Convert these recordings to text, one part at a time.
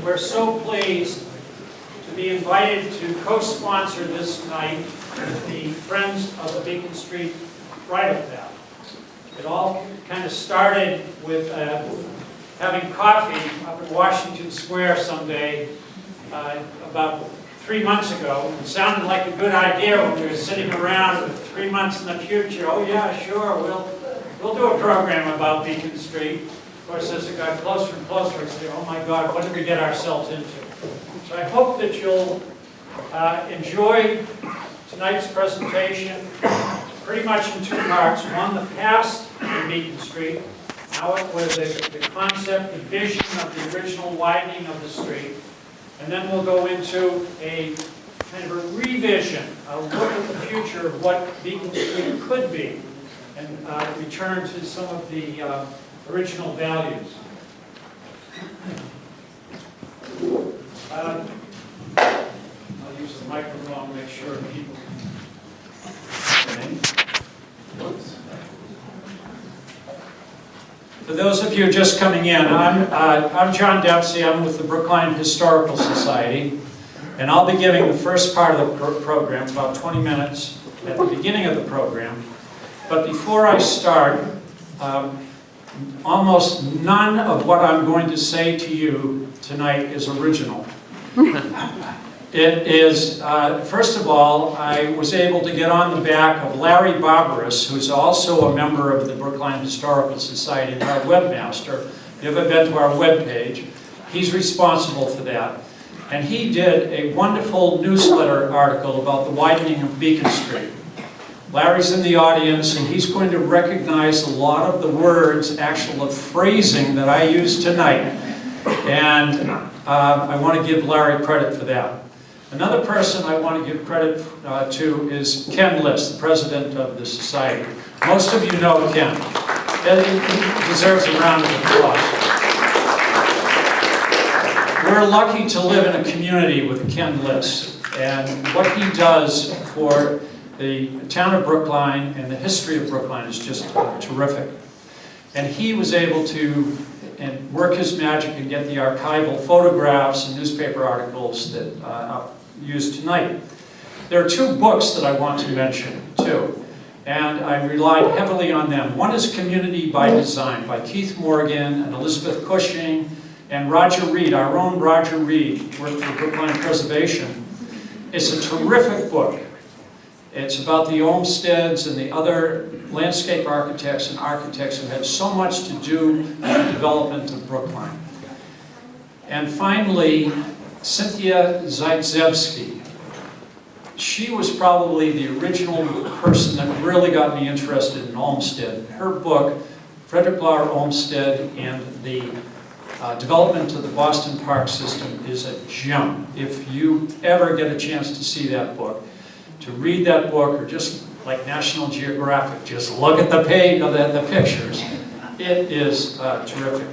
We're so pleased to be invited to co-sponsor this night with the Friends of the Beacon Street Bridle Path. It all kind of started with having coffee up in Washington Square someday about 3 months ago. It sounded like a good idea when we were sitting around with 3 months in the future. Oh yeah, sure, we'll do a program about Beacon Street. Of course, as it got closer and closer, I said, oh my God, what did we get ourselves into? So I hope that you'll enjoy tonight's presentation, pretty much in two parts. One, the past in Beacon Street, how it was the concept, the vision of the original widening of the street. And then we'll go into a kind of a revision, a look at the future of what Beacon Street could be, and return to some of the original values. I'll use the microphone to make sure people can. For those of you just coming in, I'm John Dempsey. I'm with the Brookline Historical Society, and I'll be giving the first part of the program, about 20 minutes at the beginning of the program. But before I start, almost none of what I'm going to say to you tonight is original. It is, first of all, I was able to get on the back of Larry Barbaras, who's also a member of the Brookline Historical Society and our webmaster. If you've ever been to our webpage, he's responsible for that. And he did a wonderful newsletter article about the widening of Beacon Street. Larry's in the audience, and he's going to recognize a lot of the words, actual phrasing that I use tonight. And I want to give Larry credit for that. Another person I want to give credit to is Ken Liss, the president of the society. Most of you know Ken. He deserves a round of applause. We're lucky to live in a community with Ken Liss, and what he does for the town of Brookline and the history of Brookline is just terrific. And he was able to work his magic and get the archival photographs and newspaper articles that are used tonight. There are two books that I want to mention, too, and I relied heavily on them. One is Community by Design by Keith Morgan and Elizabeth Cushing and Roger Reed, our own Roger Reed, worked for Brookline Preservation. It's a terrific book. It's about the Olmsteds and the other landscape architects and architects who had so much to do with the development of Brookline. And finally, Cynthia Zaitzevsky. She was probably the original person that really got me interested in Olmsted. Her book, Frederick Law Olmsted and the Development of the Boston Park System, is a gem. If you ever get a chance to see that book, to read that book, or just like National Geographic, just look at the page of the pictures. It is terrific.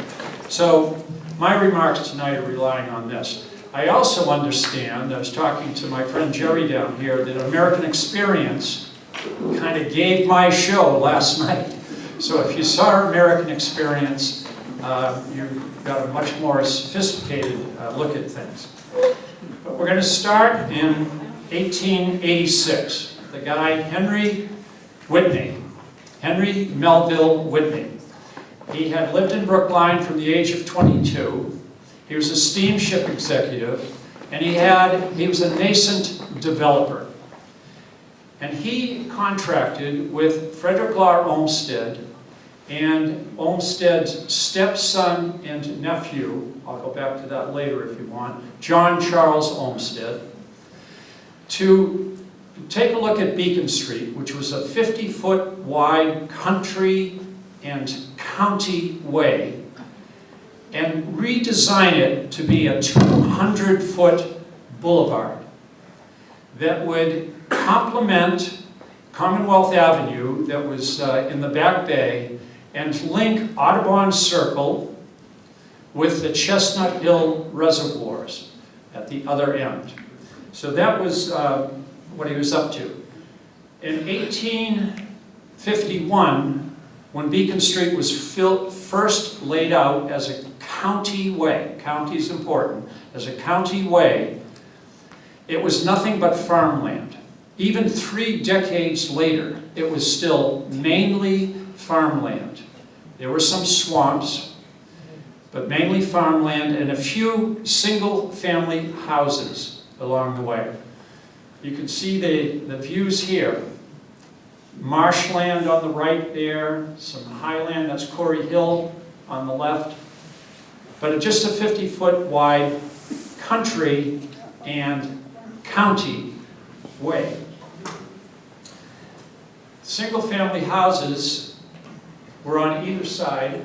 So my remarks tonight are relying on this. I also understand, I was talking to my friend Jerry down here, that American Experience kind of gave my show last night. So if you saw American Experience, you got a much more sophisticated look at things. But we're going to start in 1886. The guy Henry Whitney, Henry Melville Whitney. He had lived in Brookline from the age of 22. He was a steamship executive, and he was a nascent developer. And he contracted with Frederick Law Olmsted and Olmsted's stepson and nephew, I'll go back to that later if you want, John Charles Olmsted, to take a look at Beacon Street, which was a 50-foot wide country and county way, and redesign it to be a 200-foot boulevard that would complement Commonwealth Avenue that was in the Back Bay and link Audubon Circle with the Chestnut Hill Reservoirs at the other end. So that was what he was up to. In 1851, when Beacon Street was first laid out as a county way, county is important, as a county way, it was nothing but farmland. Even 3 decades later, it was still mainly farmland. There were some swamps, but mainly farmland and a few single-family houses along the way. You can see the views here. Marshland on the right there, some highland, that's Corey Hill on the left. But just a 50-foot wide country and county way. Single-family houses were on either side,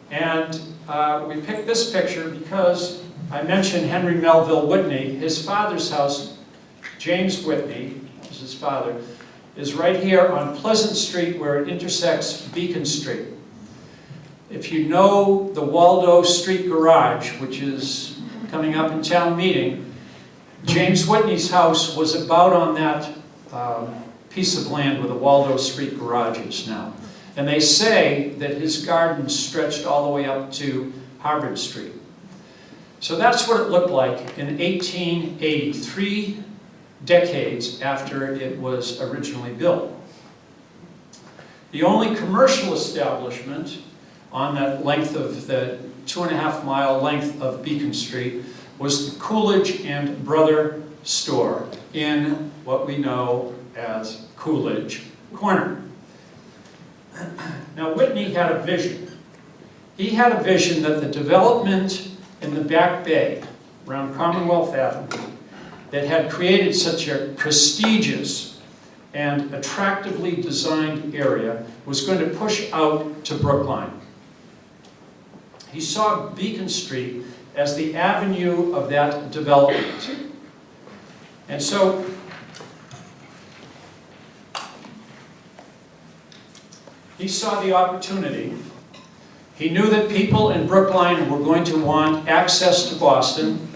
and we picked this picture because I mentioned Henry Melville Whitney. His father's house, James Whitney, was his father, is right here on Pleasant Street where it intersects Beacon Street. If you know the Waldo Street Garage, which is coming up in town meeting, James Whitney's house was about on that piece of land where the Waldo Street Garage is now. And they say that his garden stretched all the way up to Harvard Street. So that's what it looked like in 1880, 3 decades after it was originally built. The only commercial establishment on that length of the 2.5-mile length of Beacon Street was the Coolidge and Brother store in what we know as Coolidge Corner. Now Whitney had a vision. He had a vision that the development in the Back Bay around Commonwealth Avenue that had created such a prestigious and attractively designed area was going to push out to Brookline. He saw Beacon Street as the avenue of that development. And so he saw the opportunity. He knew that people in Brookline were going to want access to Boston,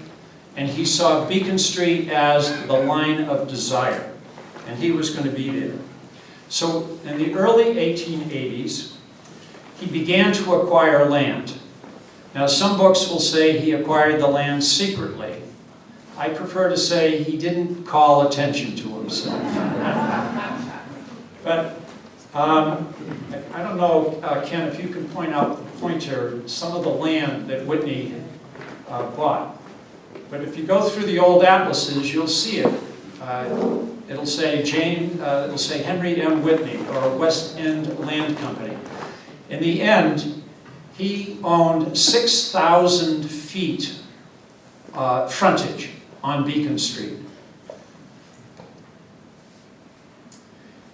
and he saw Beacon Street as the line of desire, and he was going to be there. So in the early 1880s, he began to acquire land. Now some books will say he acquired the land secretly. I prefer to say he didn't call attention to himself. But I don't know, Ken, if you can point out the pointer, some of the land that Whitney bought. But if you go through the old atlases, you'll see it. It'll say it'll say Henry M. Whitney, or West End Land Company. In the end, he owned 6,000 feet frontage on Beacon Street.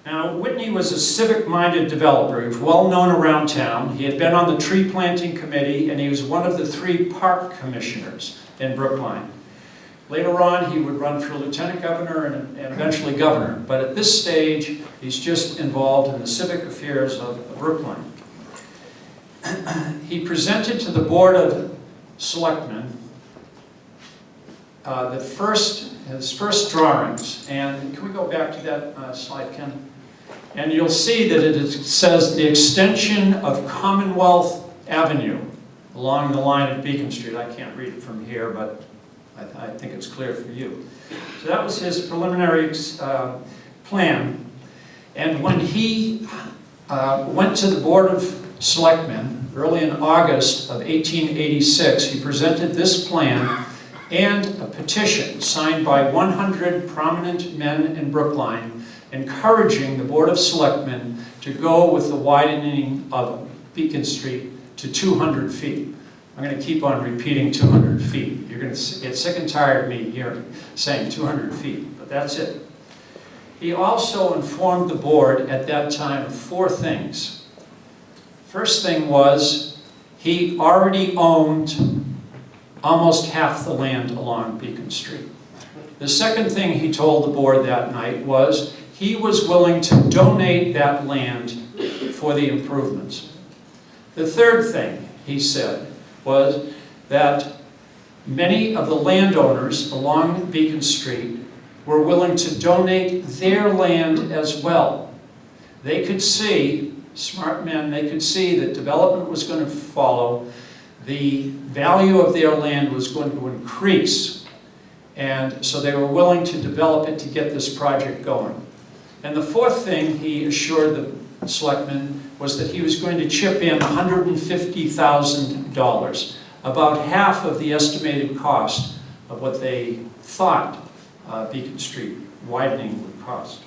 Now, Whitney was a civic-minded developer. He was well known around town. He had been on the tree planting committee, and he was one of the 3 park commissioners in Brookline. Later on, he would run for lieutenant governor and eventually governor. But at this stage, he's just involved in the civic affairs of Brookline. He presented to the Board of Selectmen his first drawings. And can we go back to that slide, Ken? And you'll see that it says the extension of Commonwealth Avenue along the line at Beacon Street. I can't read it from here, but I think it's clear for you. So that was his preliminary plan. And when he went to the Board of Selectmen early in August of 1886, he presented this plan and a petition signed by 100 prominent men in Brookline encouraging the Board of Selectmen to go with the widening of Beacon Street to 200 feet. I'm going to keep on repeating 200 feet. You're going to get sick and tired of me here saying 200 feet, but that's it. He also informed the board at that time of 4 things. First thing was he already owned almost half the land along Beacon Street. The second thing he told the board that night was he was willing to donate that land for the improvements. The third thing he said was that many of the landowners along Beacon Street were willing to donate their land as well. They could see, smart men, they could see that development was going to follow, the value of their land was going to increase. And so they were willing to develop it to get this project going. And the fourth thing he assured the selectmen was that he was going to chip in $150,000, about half of the estimated cost of what they thought Beacon Street widening would cost.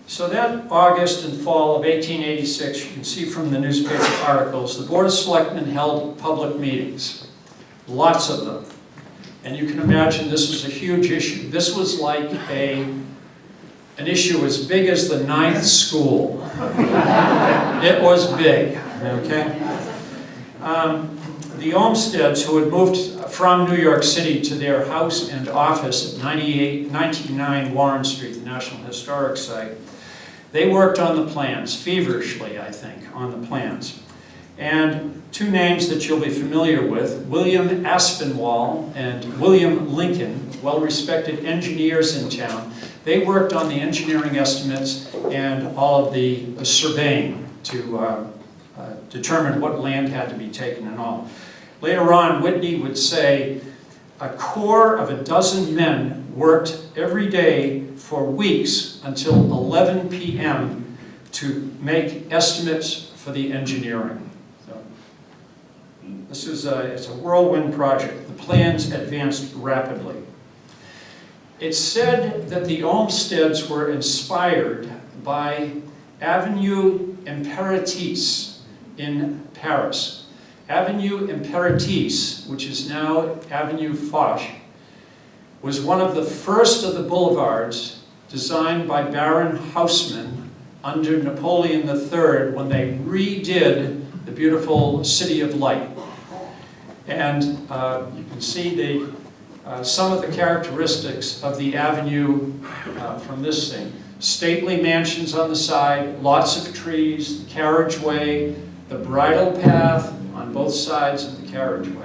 So that August and fall of 1886, you can see from the newspaper articles, the Board of Selectmen held public meetings, lots of them. And you can imagine this was a huge issue. This was like an issue as big as the 9th school. It was big, okay? The Olmsteds, who had moved from New York City to their house and office at 99 Warren Street, the National Historic Site, they worked on the plans, feverishly, I think, on the plans. And two names that you'll be familiar with, William Aspinwall and William Lincoln, well-respected engineers in town. They worked on the engineering estimates and all of the surveying to determine what land had to be taken and all. Later on, Whitney would say, a corps of 12 men worked every day for weeks until 11 p.m. to make estimates for the engineering. So, this is it's a whirlwind project. The plans advanced rapidly. It's said that the Olmsteds were inspired by Avenue Impératrice in Paris. Avenue Impératrice, which is now Avenue Foch, was one of the first of the boulevards designed by Baron Haussmann under Napoleon III when they redid the beautiful City of Light. And you can see some of the characteristics of the avenue from this thing. Stately mansions on the side, lots of trees, the carriageway, the bridle path on both sides of the carriageway.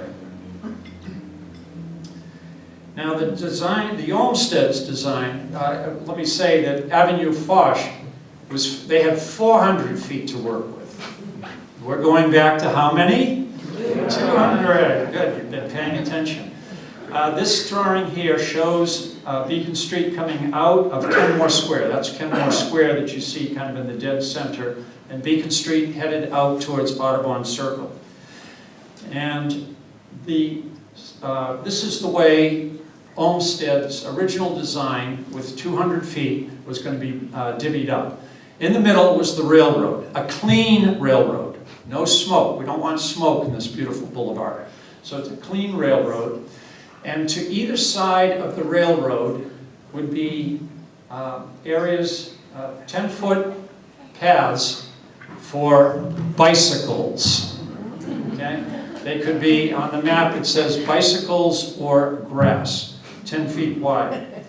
Now the design, the Olmsted's design, let me say that Avenue Foch, they had 400 feet to work with. We're going back to how many? 200. Good, you've been paying attention. This drawing here shows Beacon Street coming out of Kenmore Square. That's Kenmore Square that you see kind of in the dead center. And Beacon Street headed out towards Audubon Circle. And this is the way Olmsted's original design with 200 feet was going to be divvied up. In the middle was the railroad, a clean railroad, no smoke. We don't want smoke in this beautiful boulevard. So it's a clean railroad. And to either side of the railroad would be areas, 10-foot paths for bicycles. Okay? They could be, on the map it says bicycles or grass, 10 feet wide.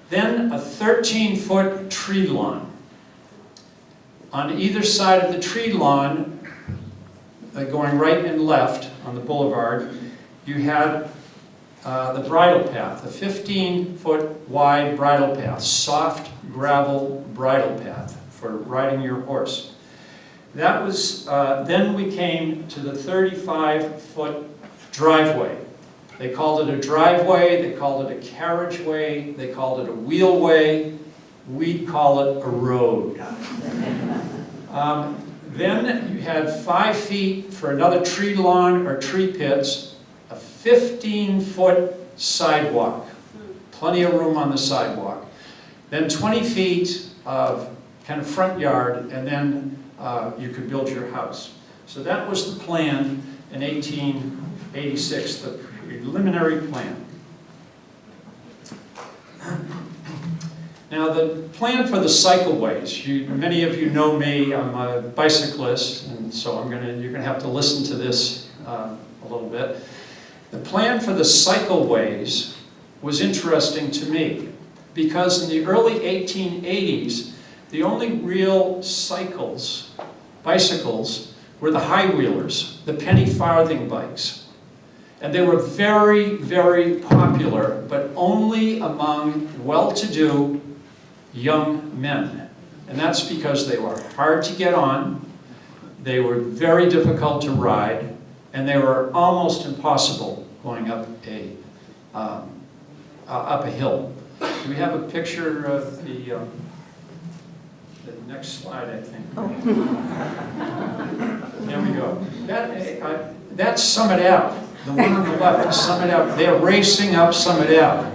Then a 13-foot tree lawn. On either side of the tree lawn, going right and left on the boulevard, you had the bridle path, a 15-foot wide bridle path, soft gravel bridle path for riding your horse. That was, then we came to the 35-foot driveway. They called it a driveway, they called it a carriageway, they called it a wheelway, we'd call it a road. Then you had 5 feet for another tree lawn or tree pits, a 15-foot sidewalk, plenty of room on the sidewalk. Then 20 feet of kind of front yard, and then you could build your house. So that was the plan in 1886, the preliminary plan. Now the plan for the cycleways, many of you know me, I'm a bicyclist, and so you're gonna have to listen to this a little bit. The plan for the cycleways was interesting to me because in the early 1880s, the only real bicycles, were the high-wheelers, the penny farthing bikes. And they were very, very popular, but only among well-to-do young men. And that's because they were hard to get on, they were very difficult to ride, and they were almost impossible going up a hill. Do we have a picture of the next slide, I think? Oh. There we go. That's Summit Ave. The one on the left is Summit Ave. They're racing up Summit Ave.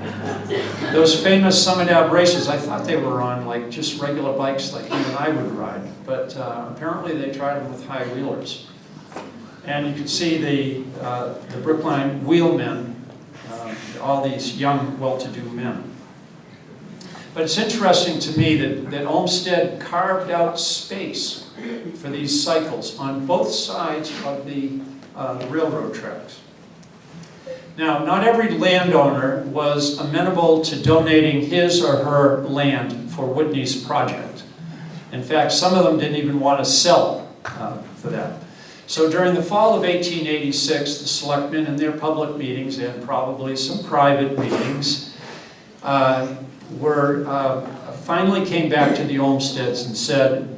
Those famous Summit Ave races, I thought they were on like just regular bikes like you and I would ride, but apparently they tried them with high wheelers. And you can see the Brookline wheelmen, all these young, well-to-do men. But it's interesting to me that Olmsted carved out space for these cycles on both sides of the railroad tracks. Now, not every landowner was amenable to donating his or her land for Whitney's project. In fact, some of them didn't even want to sell for that. So during the fall of 1886, the selectmen in their public meetings and probably some private meetings finally came back to the Olmsteds and said,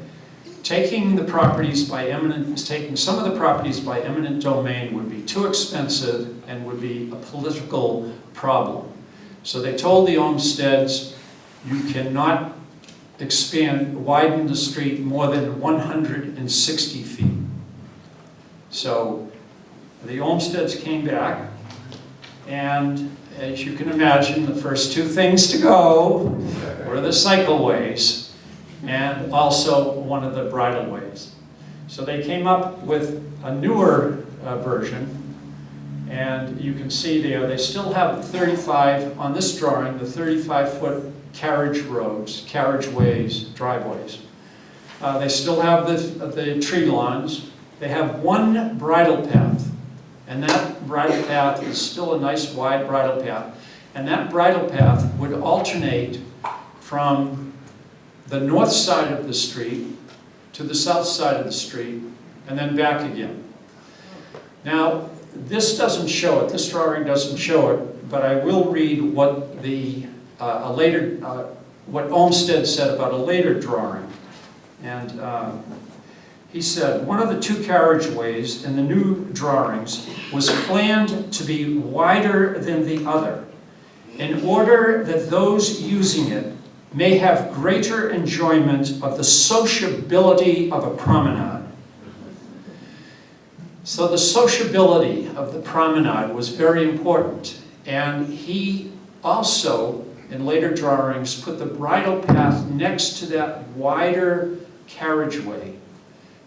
taking some of the properties by eminent domain would be too expensive and would be a political problem. So they told the Olmsteds, you cannot widen the street more than 160 feet. So the Olmsteds came back, and as you can imagine, the first two things to go were the cycleways and also one of the bridleways. So they came up with a newer version, and you can see there, they still have 35, on this drawing, the 35-foot carriage roads, carriageways, driveways. They still have the tree lawns. They have one bridle path, and that bridle path is still a nice wide bridle path, and that bridle path would alternate from the north side of the street to the south side of the street, and then back again. Now, this doesn't show it, this drawing doesn't show it, but I will read what what Olmsted said about a later drawing. And he said, one of the two carriageways in the new drawings was planned to be wider than the other, in order that those using it may have greater enjoyment of the sociability of a promenade. So the sociability of the promenade was very important, and he also, in later drawings, put the bridle path next to that wider carriageway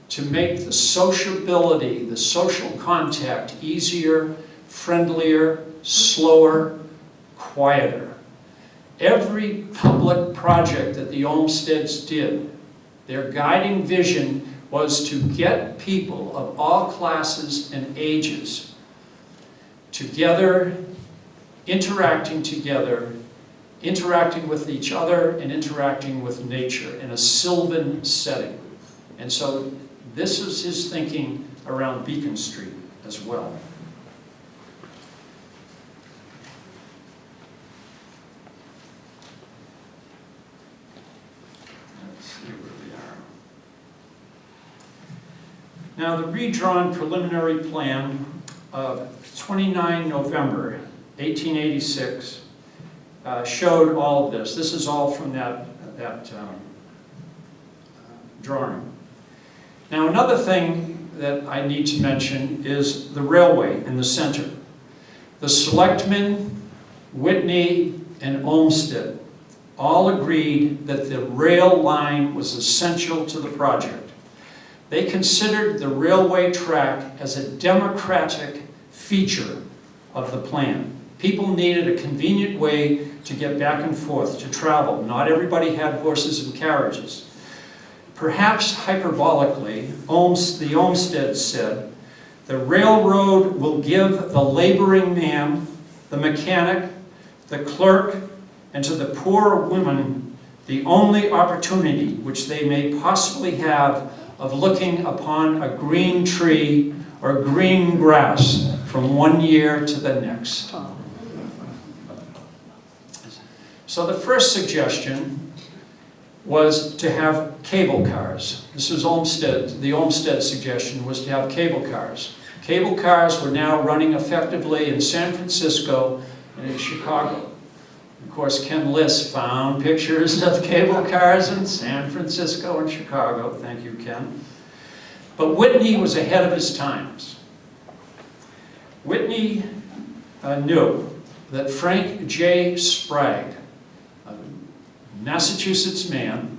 to make the sociability, the social contact easier, friendlier, slower, quieter. Every public project that the Olmsteds did, their guiding vision was to get people of all classes and ages together, interacting with each other, and interacting with nature in a sylvan setting. And so this is his thinking around Beacon Street as well. Let's see where we are. Now, the redrawn preliminary plan of 29 November 1886 showed all of this. This is all from that drawing. Now, another thing that I need to mention is the railway in the center. The selectmen, Whitney, and Olmsted all agreed that the rail line was essential to the project. They considered the railway track as a democratic feature of the plan. People needed a convenient way to get back and forth, to travel. Not everybody had horses and carriages. Perhaps hyperbolically, the Olmsteds said, the railroad will give the laboring man, the mechanic, the clerk, and to the poor women the only opportunity which they may possibly have of looking upon a green tree or green grass from one year to the next. So the first suggestion was to have cable cars. This was Olmsted. The Olmsted suggestion was to have cable cars. Cable cars were now running effectively in San Francisco and in Chicago. Of course, Ken Liss found pictures of cable cars in San Francisco and Chicago. Thank you, Ken. But Whitney was ahead of his times. Whitney knew that Frank J. Sprague, a Massachusetts man,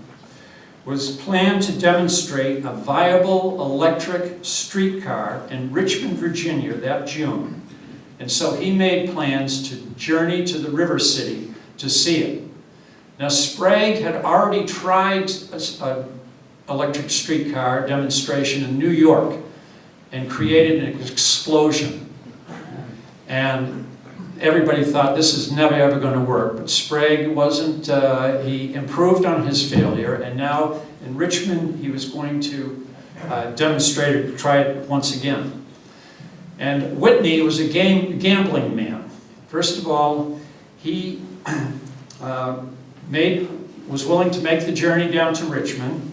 was planned to demonstrate a viable electric streetcar in Richmond, Virginia that June. And so he made plans to journey to the River City to see it. Now, Sprague had already tried an electric streetcar demonstration in New York and created an explosion. And everybody thought this is never ever going to work, but Sprague wasn't, he improved on his failure, and now in Richmond he was going to demonstrate it, try it once again. And Whitney was a gambling man. First of all, he was willing to make the journey down to Richmond.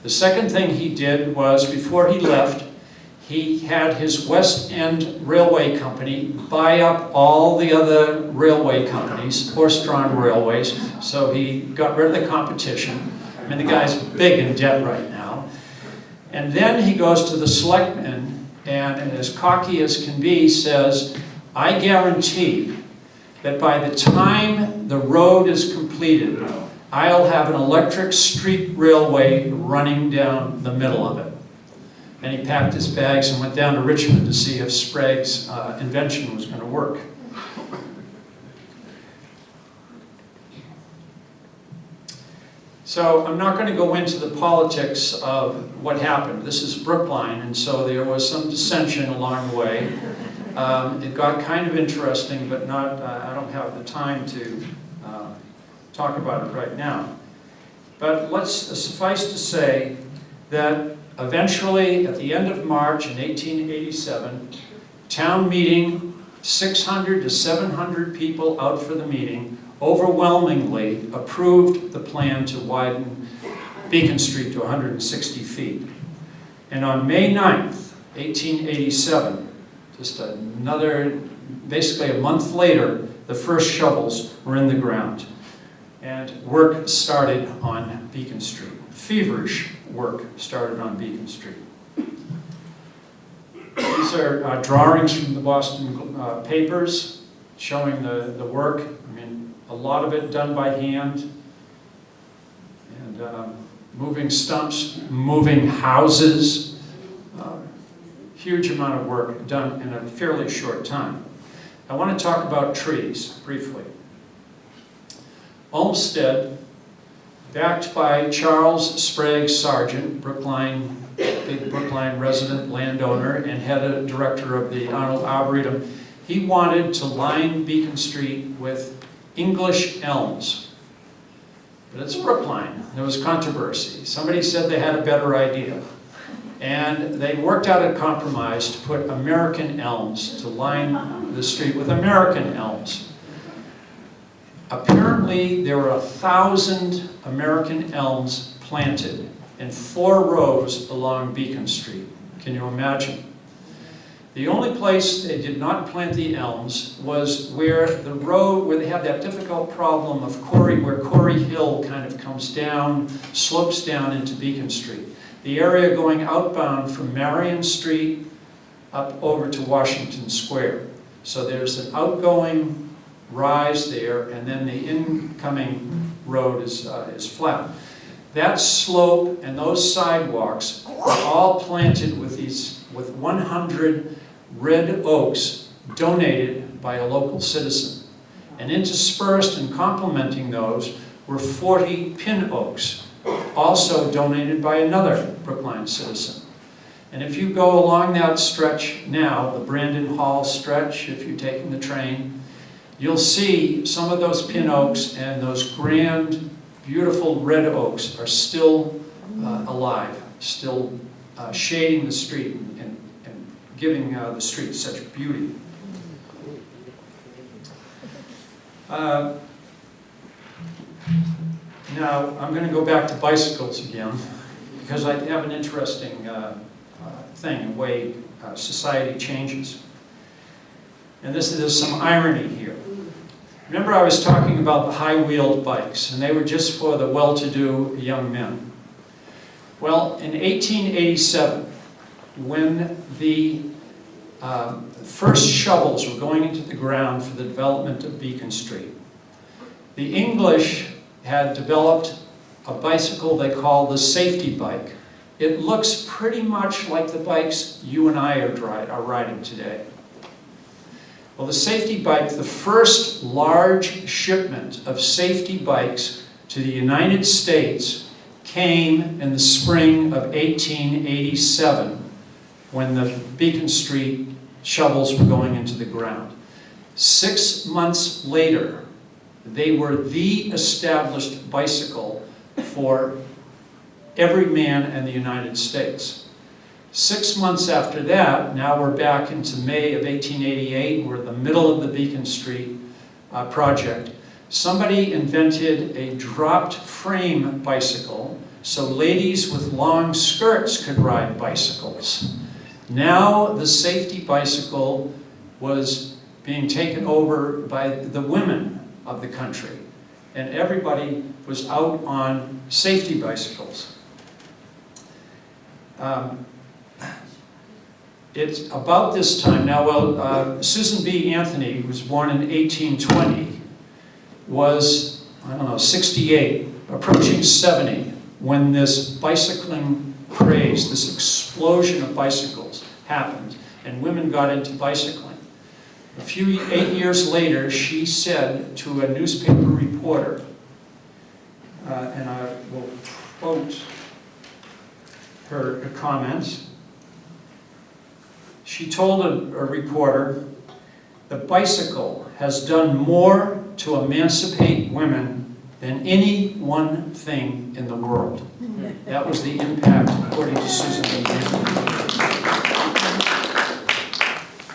The second thing he did was, before he left, he had his West End Railway Company buy up all the other railway companies, horse-drawn railways, so he got rid of the competition. I mean, the guy's big in debt right now. And then he goes to the selectmen, and as cocky as can be, says, I guarantee that by the time the road is completed, I'll have an electric street railway running down the middle of it. And he packed his bags and went down to Richmond to see if Sprague's invention was going to work. So I'm not going to go into the politics of what happened. This is Brookline, and so there was some dissension along the way. It got kind of interesting, but not. I don't have the time to talk about it right now. But let's suffice to say that eventually, at the end of March in 1887, town meeting, 600 to 700 people out for the meeting, overwhelmingly approved the plan to widen Beacon Street to 160 feet. And on May 9th, 1887, just basically a month later, the first shovels were in the ground. And work started on Beacon Street. Feverish work started on Beacon Street. These are drawings from the Boston papers showing the work. I mean, a lot of it done by hand. And moving stumps, moving houses. Huge amount of work done in a fairly short time. I want to talk about trees briefly. Olmsted, backed by Charles Sprague Sargent, Brookline, big Brookline resident landowner and head director of the Arnold Arboretum, he wanted to line Beacon Street with English elms. But it's Brookline. There was controversy. Somebody said they had a better idea. And they worked out a compromise to put American elms, to line the street with American elms. Apparently, there were 1,000 American elms planted in 4 rows along Beacon Street. Can you imagine? The only place they did not plant the elms was where the road, where they had that difficult problem of where Corey Hill kind of comes down, slopes down into Beacon Street. The area going outbound from Marion Street up over to Washington Square. So there's an outgoing rise there, and then the incoming road is flat. That slope and those sidewalks were all planted with 100 red oaks donated by a local citizen. And interspersed and complementing those were 40 pin oaks, also donated by another Brookline citizen. And if you go along that stretch now, the Brandon Hall stretch, if you're taking the train, you'll see some of those pin oaks and those grand, beautiful red oaks are still alive, still shading the street and giving the street such beauty. Now, I'm going to go back to bicycles again, because I have an interesting thing, the way society changes. And there's some irony here. Remember, I was talking about the high-wheeled bikes, and they were just for the well-to-do young men. Well, in 1887, when the first shovels were going into the ground for the development of Beacon Street, the English had developed a bicycle they call the safety bike. It looks pretty much like the bikes you and I are riding today. Well, the safety bike, the first large shipment of safety bikes to the United States came in the spring of 1887, when the Beacon Street shovels were going into the ground. 6 months later, they were the established bicycle for every man in the United States. 6 months after that, now we're back into May of 1888, we're in the middle of the Beacon Street project. Somebody invented a dropped frame bicycle so ladies with long skirts could ride bicycles. Now the safety bicycle was being taken over by the women of the country, and everybody was out on safety bicycles. It's about this time now. Well, Susan B. Anthony, who was born in 1820, was, I don't know, 68, approaching 70, when this bicycling craze, this explosion of bicycles happened, and women got into bicycling. 8 years later, she said to a newspaper reporter, and I will quote her comments. She told a reporter, "The bicycle has done more to emancipate women than any one thing in the world." That was the impact, according to Susan B. Anthony.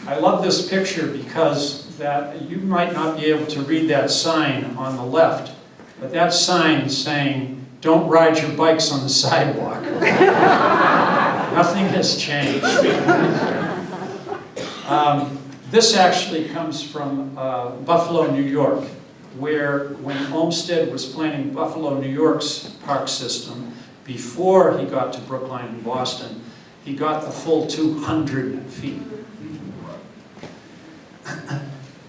I love this picture because that you might not be able to read that sign on the left, but that sign saying, "Don't ride your bikes on the sidewalk." Nothing has changed. This actually comes from Buffalo, New York, where when Olmsted was planning Buffalo, New York's park system, before he got to Brookline and Boston, he got the full 200 feet.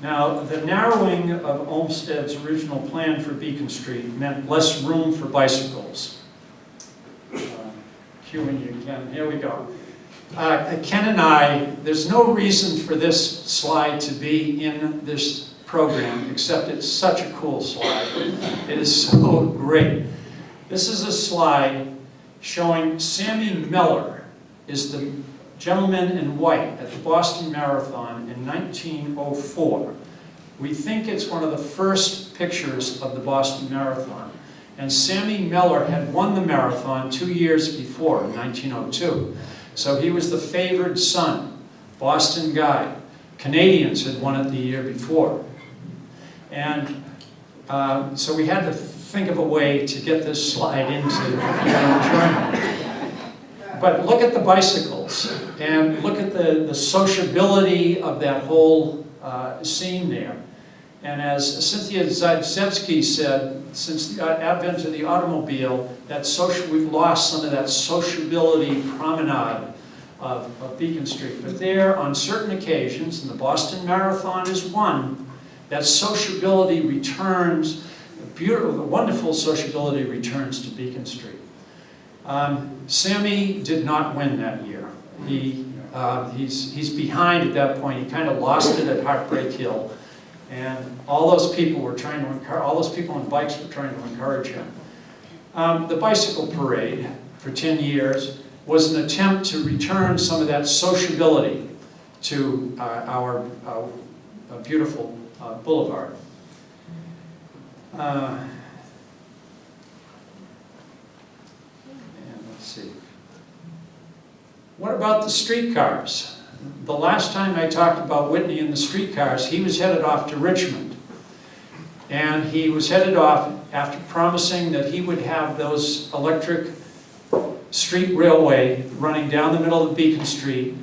Now, the narrowing of Olmsted's original plan for Beacon Street meant less room for bicycles. Cueing you again, here we go. Ken and I, there's no reason for this slide to be in this program, except it's such a cool slide. It is so great. This is a slide showing Sammy Miller is the gentleman in white at the Boston Marathon in 1904. We think it's one of the first pictures of the Boston Marathon. And Sammy Miller had won the marathon 2 years before, in 1902. So he was the favored son, Boston guy. Canadians had won it the year before. And so we had to think of a way to get this slide into the journal. But look at the bicycles, and look at the sociability of that whole scene there. And as Cynthia Zadzewski said, since the advent of the automobile, we've lost some of that sociability promenade of Beacon Street. But there, on certain occasions, and the Boston Marathon is one, that sociability returns, the wonderful sociability returns to Beacon Street. Sammy did not win that year. He's behind at that point. He kind of lost it at Heartbreak Hill. And all those people were trying to encourage, all those people on bikes were trying to encourage him. The bicycle parade for 10 years was an attempt to return some of that sociability to our beautiful boulevard. And let's see. What about the streetcars? the last time I talked about Whitney and the streetcars, he was headed off to Richmond. And he was headed off after promising that he would have those electric street railway running down the middle of Beacon Street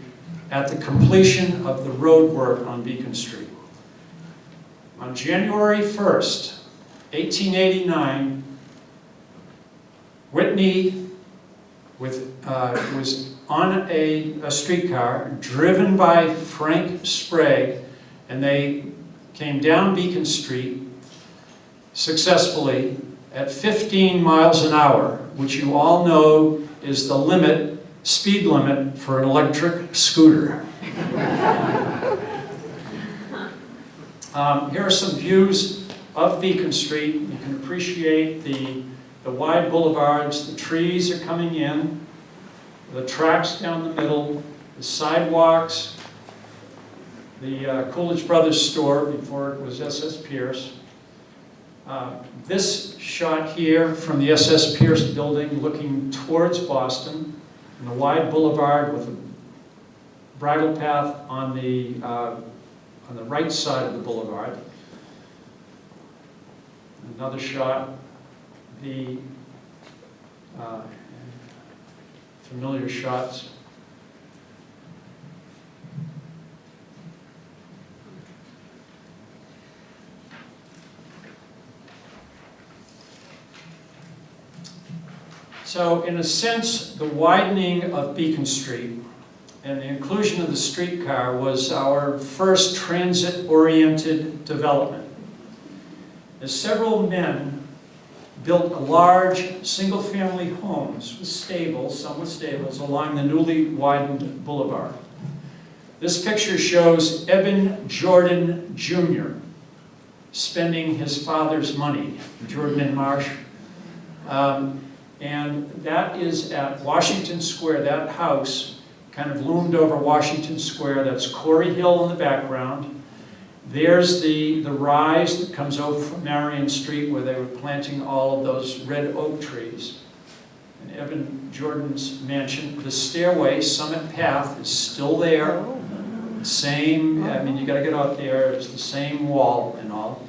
at the completion of the road work on Beacon Street. On January 1st, 1889, Whitney was on a streetcar driven by Frank Sprague, and they came down Beacon Street successfully at 15 miles an hour, which you all know is the speed limit for an electric scooter. Here are some views of Beacon Street. You can appreciate the wide boulevards, the trees are coming in, the tracks down the middle, the sidewalks, the Coolidge Brothers store before it was SS Pierce. This shot here from the SS Pierce building looking towards Boston, and the wide boulevard with a bridle path on the right side of the boulevard. Another shot, the familiar shots. So in a sense, the widening of Beacon Street and the inclusion of the streetcar was our first transit-oriented development. As several men built large single-family homes with stables, some with stables, along the newly widened boulevard. This picture shows Eben Jordan Jr. spending his father's money, Jordan and Marsh. And that is at Washington Square. That house kind of loomed over Washington Square. That's Corey Hill in the background. There's the rise that comes over from Marion Street where they were planting all of those red oak trees. And Eben Jordan's mansion. The stairway, Summit Path, is still there. Same, I mean, you got to get out there. It's the same wall and all.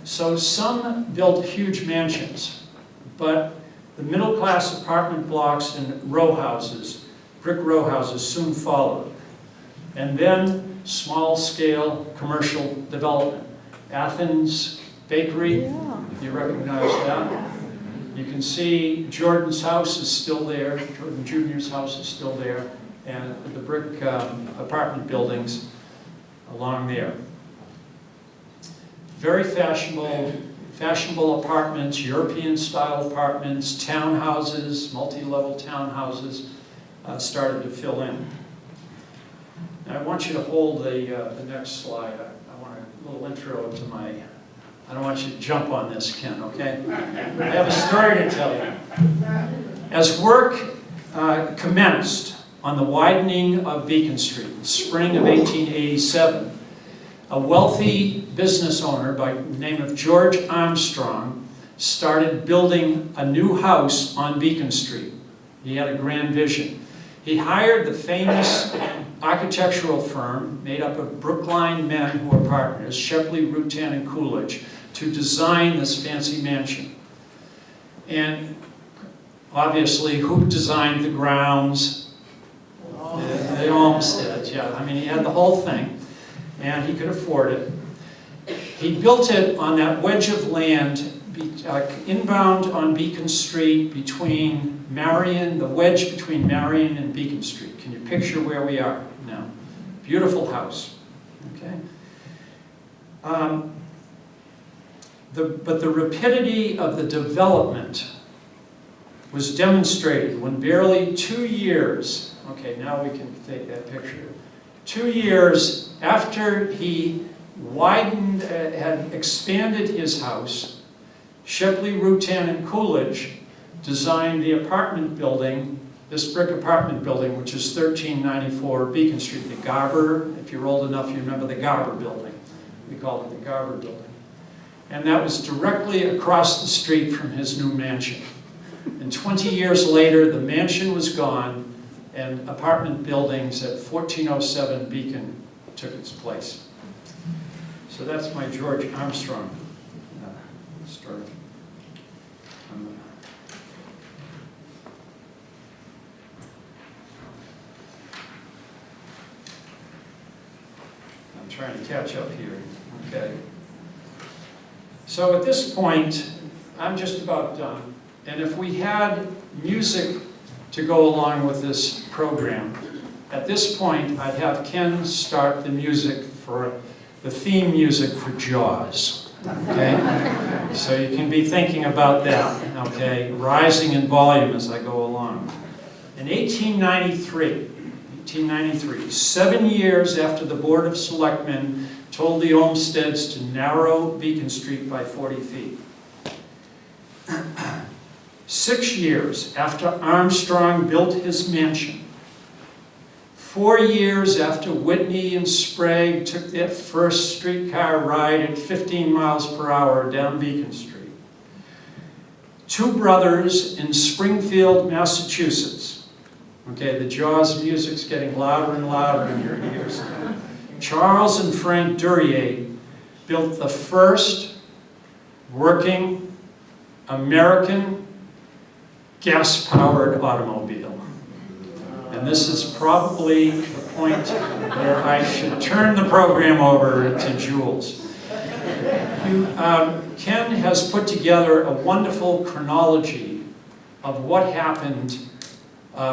So some built huge mansions. But the middle-class apartment blocks and row houses, brick row houses, soon followed. And then small-scale commercial development. Athens Bakery, you recognize that? You can see Jordan's house is still there, Jordan Jr.'s house is still there, and the brick apartment buildings along there. Very fashionable apartments, European-style apartments, townhouses, multi-level townhouses started to fill in. Now I want you to hold the next slide. I want a little intro to my, I don't want you to jump on this, Ken, okay? I have a story to tell you. As work commenced on the widening of Beacon Street in spring of 1887, a wealthy business owner by the name of George Armstrong started building a new house on Beacon Street. He had a grand vision. He hired the famous architectural firm made up of Brookline men who were partners, Shepley, Rutan, and Coolidge, to design this fancy mansion. And obviously, who designed the grounds? The Olmsted, yeah. I mean, he had the whole thing. And he could afford it. He built it on that wedge of land inbound on Beacon Street between Marion, the wedge between Marion and Beacon Street. Can you picture where we are now? Beautiful house, okay? But the rapidity of the development was demonstrated when barely 2 years, okay, now we can take that picture. 2 years after he widened, had expanded his house, Shepley, Rutan, and Coolidge designed the apartment building, this brick apartment building, which is 1394 Beacon Street, the Garber. If you're old enough, you remember the Garber Building. We called it the Garber Building. And that was directly across the street from his new mansion. And 20 years later, the mansion was gone. and apartment buildings at 1407 Beacon took its place. So that's my George Armstrong story. I'm trying to catch up here. Okay. So at this point, I'm just about done. And if we had music to go along with this program, at this point, I'd have Ken start the music for the theme music for Jaws. Okay? So you can be thinking about that, okay? Rising in volume as I go along. In 1893, 7 years after the Board of Selectmen told the Olmsteds to narrow Beacon Street by 40 feet. 6 years after Armstrong built his mansion. 4 years after Whitney and Sprague took their first streetcar ride at 15 miles per hour down Beacon Street. 2 brothers in Springfield, Massachusetts. Okay, the Jaws music's getting louder and louder in your ears. Charles and Frank Duryea built the first working American gas-powered automobile. And this is probably the point where I should turn the program over to Jules. Ken has put together a wonderful chronology of what happened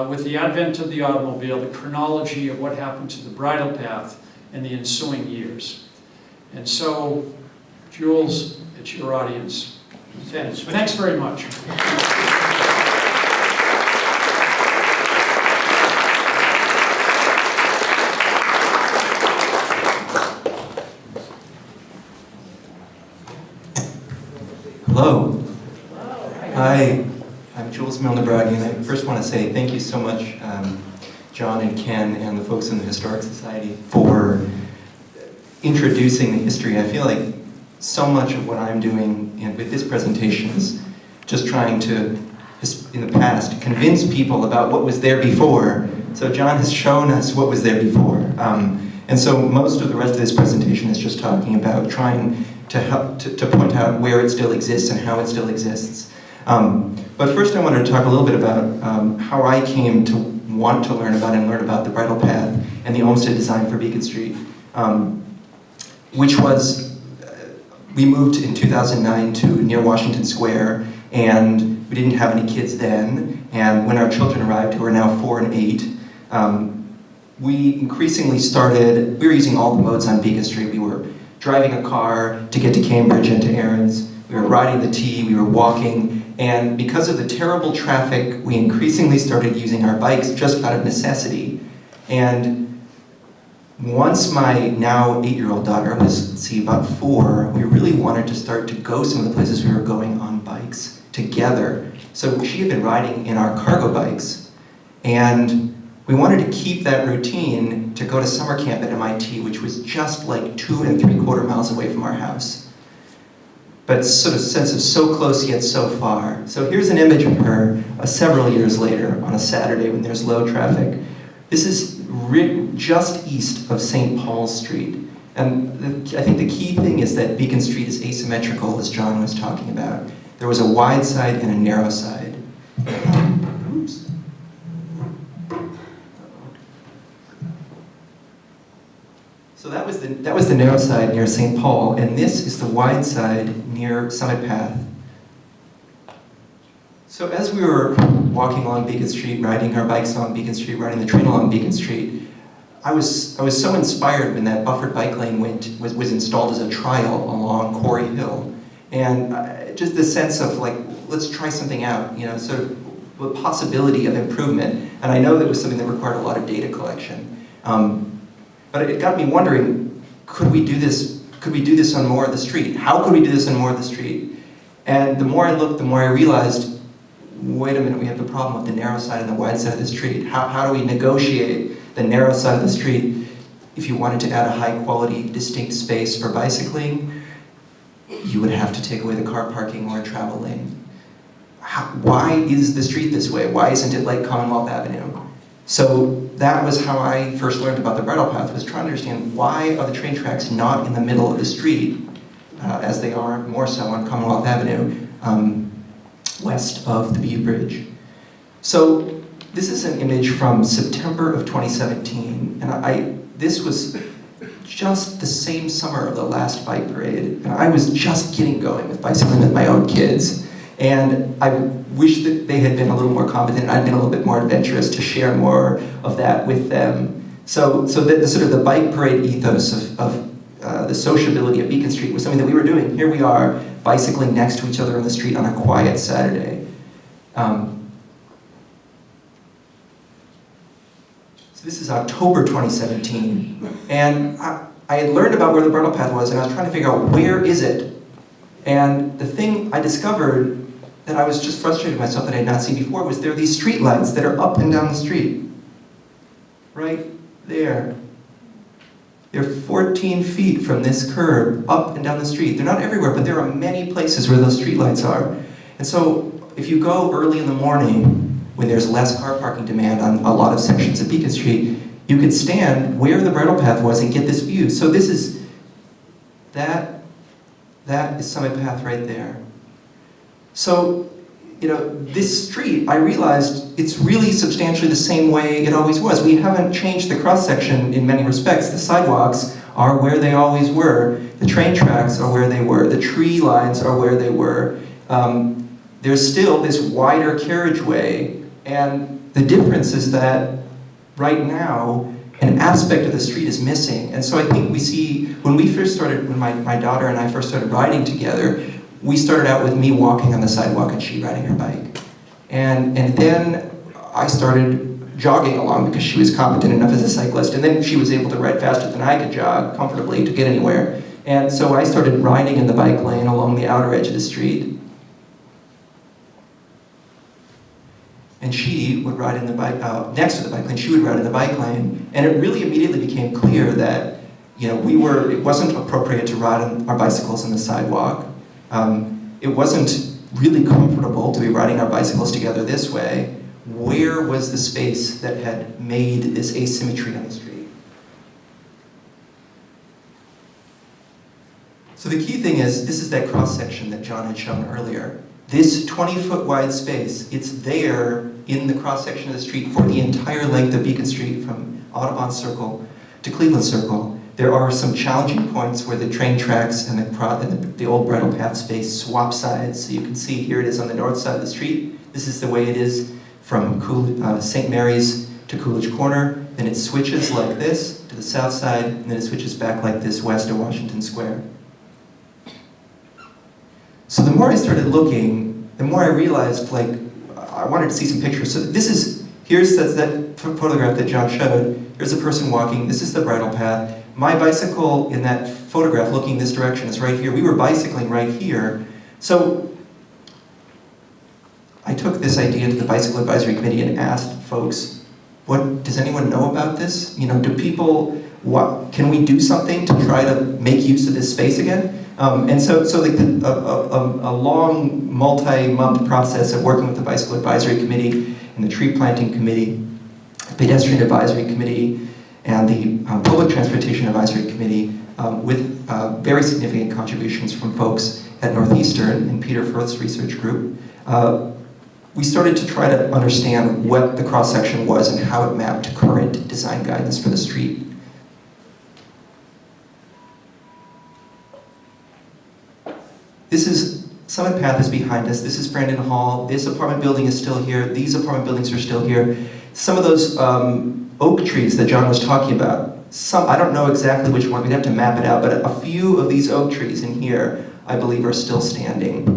with the advent of the automobile, the chronology of what happened to the bridle path in the ensuing years. And so, Jules, it's your audience. Thanks very much. Hello. Hi, I'm Jules Melnick, and I first want to say thank you so much, John and Ken and the folks in the Historic Society for introducing the history. I feel like so much of what I'm doing with this presentation is just trying to, in the past, convince people about what was there before. So John has shown us what was there before. And so most of the rest of this presentation is just talking about trying to help to point out where it still exists and how it still exists. But first I wanted to talk a little bit about how I came to want to learn about the bridle path and the Olmsted design for Beacon Street, which was, we moved in 2009 to near Washington Square, and we didn't have any kids then, and when our children arrived, who are now 4 and 8, we increasingly we were using all the modes on Beacon Street. We were driving a car to get to Cambridge and to errands. We were riding the T, we were walking, and because of the terrible traffic, we increasingly started using our bikes just out of necessity. And once my now 8-year-old daughter was, let's see, about 4, we really wanted to start to go some of the places we were going on bikes together. So she had been riding in our cargo bikes, and we wanted to keep that routine to go to summer camp at MIT, which was just like 2 3/4 miles away from our house. But sort of sense of so close yet so far. So here's an image of her several years later on a Saturday when there's low traffic. This is just east of St. Paul's Street. And I think the key thing is that Beacon Street is asymmetrical, as John was talking about. There was a wide side and a narrow side. Oops. So that was the narrow side near St. Paul, and this is the wide side near Summit Path. So as we were walking along Beacon Street, riding our bikes along Beacon Street, riding the train along Beacon Street, I was so inspired when that buffered bike lane was installed as a trial along Quarry Hill, and just the sense of like, let's try something out, you know, sort of the possibility of improvement. And I know that was something that required a lot of data collection. But it got me wondering, could we do this? Could we do this on more of the street? How could we do this on more of the street? And the more I looked, the more I realized, wait a minute, we have the problem of the narrow side and the wide side of the street. How do we negotiate the narrow side of the street if you wanted to add a high quality, distinct space for bicycling? You would have to take away the car parking or a travel lane. Why is the street this way? Why isn't it like Commonwealth Avenue? So that was how I first learned about the bridle path, was trying to understand why are the train tracks not in the middle of the street, as they are more so on Commonwealth Avenue, west of the Bayou Bridge. So this is an image from September of 2017, and this was just the same summer of the last bike parade, and I was just getting going with bicycling with my own kids. And I wish that they had been a little more competent, and I'd been a little bit more adventurous to share more of that with them. So the sort of the bike parade ethos of the sociability of Beacon Street was something that we were doing. Here we are, bicycling next to each other on the street on a quiet Saturday. So this is October 2017, and I had learned about where the bridle path was, and I was trying to figure out where is it. And the thing I discovered that I was just frustrated with myself that I had not seen before was there are these street lights that are up and down the street. Right there. They're 14 feet from this curb, up and down the street. They're not everywhere, but there are many places where those street lights are. And so if you go early in the morning, when there's less car parking demand on a lot of sections of Beacon Street, you could stand where the bridle path was and get this view. So this is, that is Summit Path right there. So, this street, I realized it's really substantially the same way it always was. We haven't changed the cross-section in many respects. The sidewalks are where they always were. The train tracks are where they were. The tree lines are where they were. There's still this wider carriageway, and the difference is that right now, an aspect of the street is missing. And so I think we see, when my daughter and I first started riding together, we started out with me walking on the sidewalk and she riding her bike. And then I started jogging along because she was competent enough as a cyclist, and then she was able to ride faster than I could jog comfortably to get anywhere. And so I started riding in the bike lane along the outer edge of the street. And she would ride in the bike, next to the bike lane, she would ride in the bike lane. And it really immediately became clear that, it wasn't appropriate to ride on our bicycles on the sidewalk. It wasn't really comfortable to be riding our bicycles together this way. Where was the space that had made this asymmetry on the street? So the key thing is, this is that cross-section that John had shown earlier. This 20-foot wide space, it's there in the cross-section of the street for the entire length of Beacon Street from Audubon Circle to Cleveland Circle. There are some challenging points where the train tracks and the old bridle path space swap sides. So you can see here it is on the north side of the street. This is the way it is from St. Mary's to Coolidge Corner. Then it switches like this to the south side, and then it switches back like this west of Washington Square. So the more I started looking, the more I realized, I wanted to see some pictures. So here's that photograph that John showed. Here's a person walking. This is the bridle path. My bicycle in that photograph looking this direction is right here. We were bicycling right here. So I took this idea to the Bicycle Advisory Committee and asked folks, does anyone know about this? Do people, can we do something to try to make use of this space again? And so a long multi-month process of working with the Bicycle Advisory Committee and the Tree Planting Committee, the Pedestrian Advisory Committee, and the Public Transportation Advisory Committee, with very significant contributions from folks at Northeastern and Peter Firth's research group. We started to try to understand what the cross-section was and how it mapped to current design guidance for the street. Summit Path is behind us. This is Brandon Hall. This apartment building is still here. These apartment buildings are still here. Some of those oak trees that John was talking about, I don't know exactly which one, we'd have to map it out, but a few of these oak trees in here, I believe, are still standing.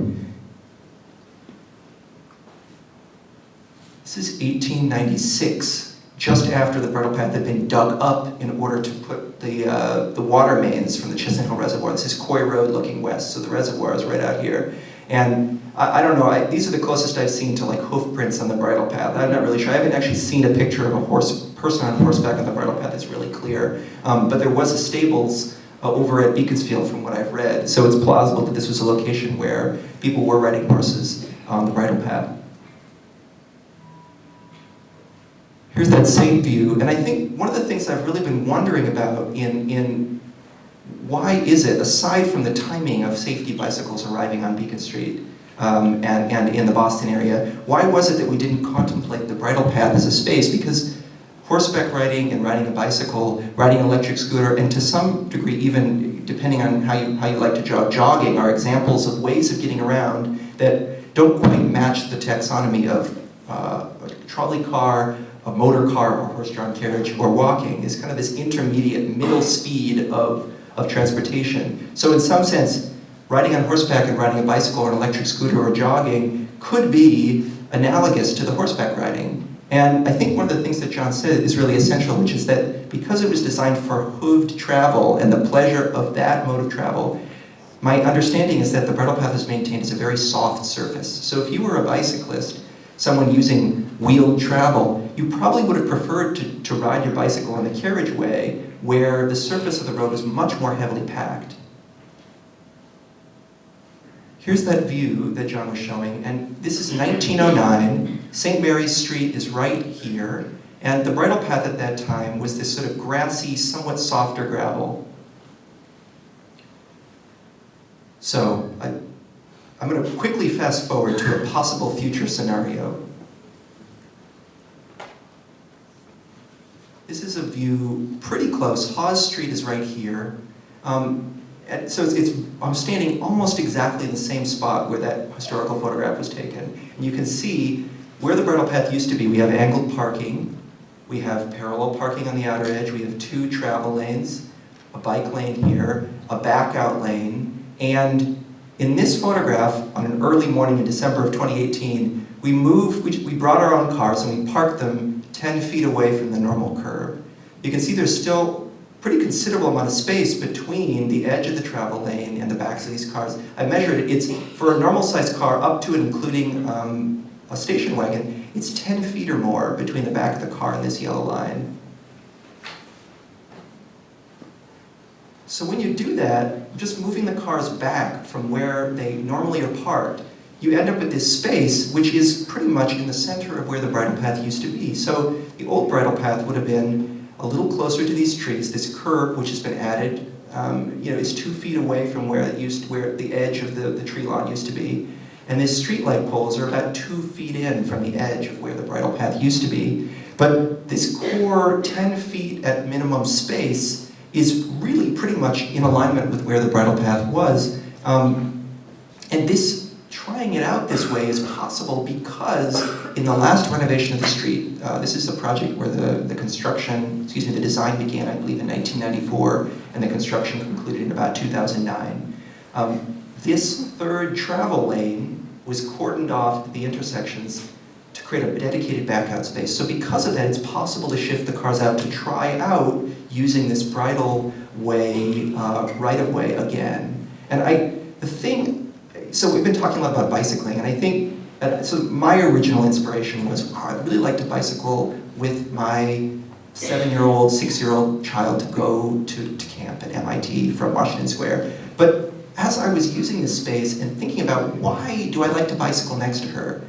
This is 1896, just after the bridle path had been dug up in order to put the water mains from the Chestnut Hill Reservoir. This is Coy Road looking west, so the reservoir is right out here. And I don't know, these are the closest I've seen to hoof prints on the bridle path. I'm not really sure. I haven't actually seen a picture of a person on horseback on the bridle path that's really clear. But there was a stables over at Beaconsfield from what I've read. So it's plausible that this was a location where people were riding horses on the bridle path. Here's that same view, and I think one of the things I've really been wondering about in why is it, aside from the timing of safety bicycles arriving on Beacon Street and in the Boston area, why was it that we didn't contemplate the bridle path as a space? Because horseback riding and riding a bicycle, riding an electric scooter, and to some degree even, depending on how you like to jog, jogging are examples of ways of getting around that don't quite match the taxonomy of a trolley car, a motor car, or horse-drawn carriage, or walking. Is kind of this intermediate middle speed of transportation. So in some sense, riding on horseback and riding a bicycle or an electric scooter or jogging could be analogous to the horseback riding. And I think one of the things that John said is really essential, which is that because it was designed for hooved travel and the pleasure of that mode of travel, my understanding is that the bridle path is maintained as a very soft surface. So if you were a bicyclist, someone using wheeled travel, you probably would have preferred to ride your bicycle on the carriageway where the surface of the road was much more heavily packed. Here's that view that John was showing, and this is 1909. St. Mary's Street is right here, and the bridle path at that time was this sort of grassy, somewhat softer gravel. So I'm going to quickly fast forward to a possible future scenario. This is a view pretty close. Hawes Street is right here. And so I'm standing almost exactly in the same spot where that historical photograph was taken. And you can see where the bridle path used to be. We have angled parking. We have parallel parking on the outer edge. We have 2 travel lanes, a bike lane here, a back out lane. And in this photograph, on an early morning in December of 2018, we brought our own cars and we parked them 10 feet away from the normal curb. You can see there's still pretty considerable amount of space between the edge of the travel lane and the backs of these cars. I measured it, it's for a normal sized car up to and including a station wagon, it's 10 feet or more between the back of the car and this yellow line. So when you do that, just moving the cars back from where they normally are parked, you end up with this space which is pretty much in the center of where the bridle path used to be. So the old bridle path would have been a little closer to these trees. This curb, which has been added, is 2 feet away from where the edge of the tree lawn used to be. And these streetlight poles are about 2 feet in from the edge of where the bridle path used to be. But this core 10 feet at minimum space is really pretty much in alignment with where the bridle path was. And trying it out this way is possible because in the last renovation of the street, this is the project where the design began, I believe, in 1994, and the construction concluded in about 2009. This third travel lane was cordoned off at the intersections to create a dedicated backout space. So because of that, it's possible to shift the cars out to try out using this bridle way, right-of-way again. So we've been talking a lot about bicycling, and I think, so my original inspiration was, I'd really like to bicycle with my 7-year-old, 6-year-old child to go to camp at MIT from Washington Square. But as I was using this space and thinking about why do I like to bicycle next to her,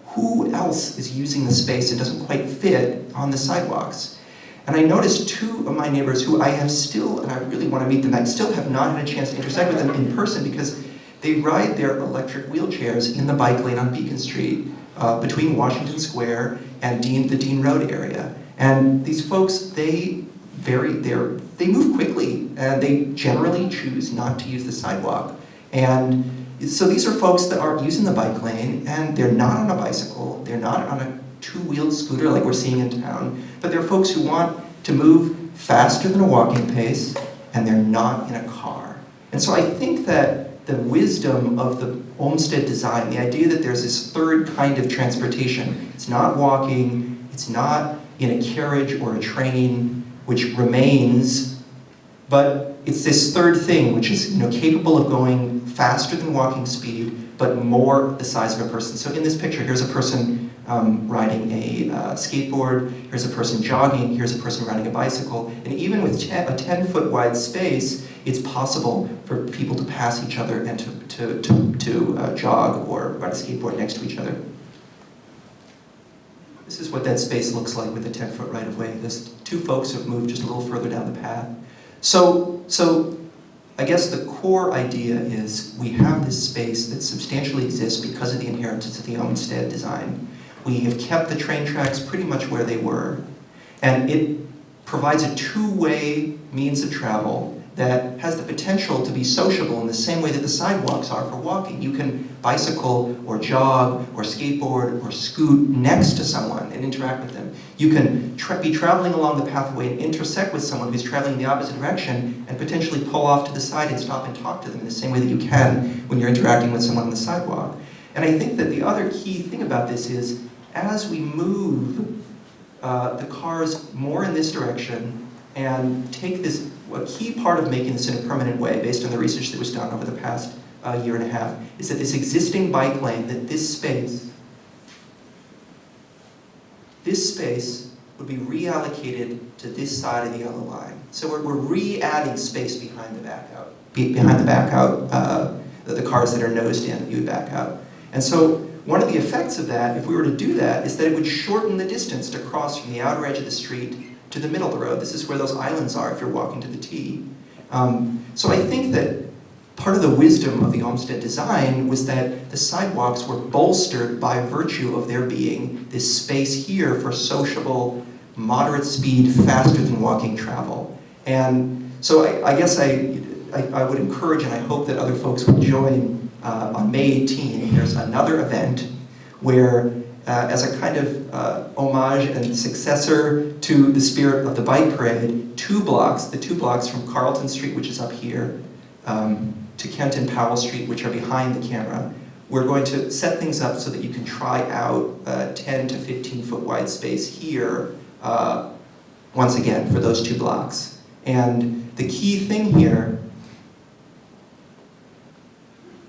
who else is using the space and doesn't quite fit on the sidewalks? And I noticed 2 of my neighbors who I have still, and I really want to meet them, I still have not had a chance to intersect with them in person because they ride their electric wheelchairs in the bike lane on Beacon Street between Washington Square and the Dean Road area. And these folks, they move quickly, and they generally choose not to use the sidewalk. And so these are folks that are using the bike lane, and they're not on a bicycle, they're not on a 2-wheeled scooter like we're seeing in town, but they're folks who want to move faster than a walking pace, and they're not in a car. And so I think that the wisdom of the Olmsted design, the idea that there's this third kind of transportation, it's not walking, it's not in a carriage or a train, which remains, but it's this third thing, which is capable of going faster than walking speed, but more the size of a person. So in this picture, here's a person riding a skateboard, here's a person jogging, here's a person riding a bicycle, and even with a 10-foot wide space, it's possible for people to pass each other and to jog or ride a skateboard next to each other. This is what that space looks like with the 10-foot right-of-way. There's two folks who have moved just a little further down the path. So I guess the core idea is we have this space that substantially exists because of the inheritance of the Olmsted design. We have kept the train tracks pretty much where they were, and it provides a two-way means of travel that has the potential to be sociable in the same way that the sidewalks are for walking. You can bicycle or jog or skateboard or scoot next to someone and interact with them. You can be traveling along the pathway and intersect with someone who's traveling in the opposite direction and potentially pull off to the side and stop and talk to them in the same way that you can when you're interacting with someone on the sidewalk. And I think that the other key thing about this is as we move the cars more in this direction and take this, a key part of making this in a permanent way, based on the research that was done over the past year and a half, is that this existing bike lane, that this space would be reallocated to this side of the yellow line. So we're re-adding space behind the back out, the cars that are nosed in, you would back out. And so one of the effects of that, if we were to do that, is that it would shorten the distance to cross from the outer edge of the street to the middle of the road. This is where those islands are if you're walking to the T. So I think that part of the wisdom of the Olmsted design was that the sidewalks were bolstered by virtue of there being this space here for sociable, moderate speed, faster than walking travel. And so I guess I would encourage and I hope that other folks would join on May 18. There's another event where as a kind of homage and successor to the spirit of the bike parade, the two blocks from Carlton Street, which is up here, to Kent and Powell Street, which are behind the camera, we're going to set things up so that you can try out 10 to 15 foot wide space here, once again, for those two blocks. And the key thing here,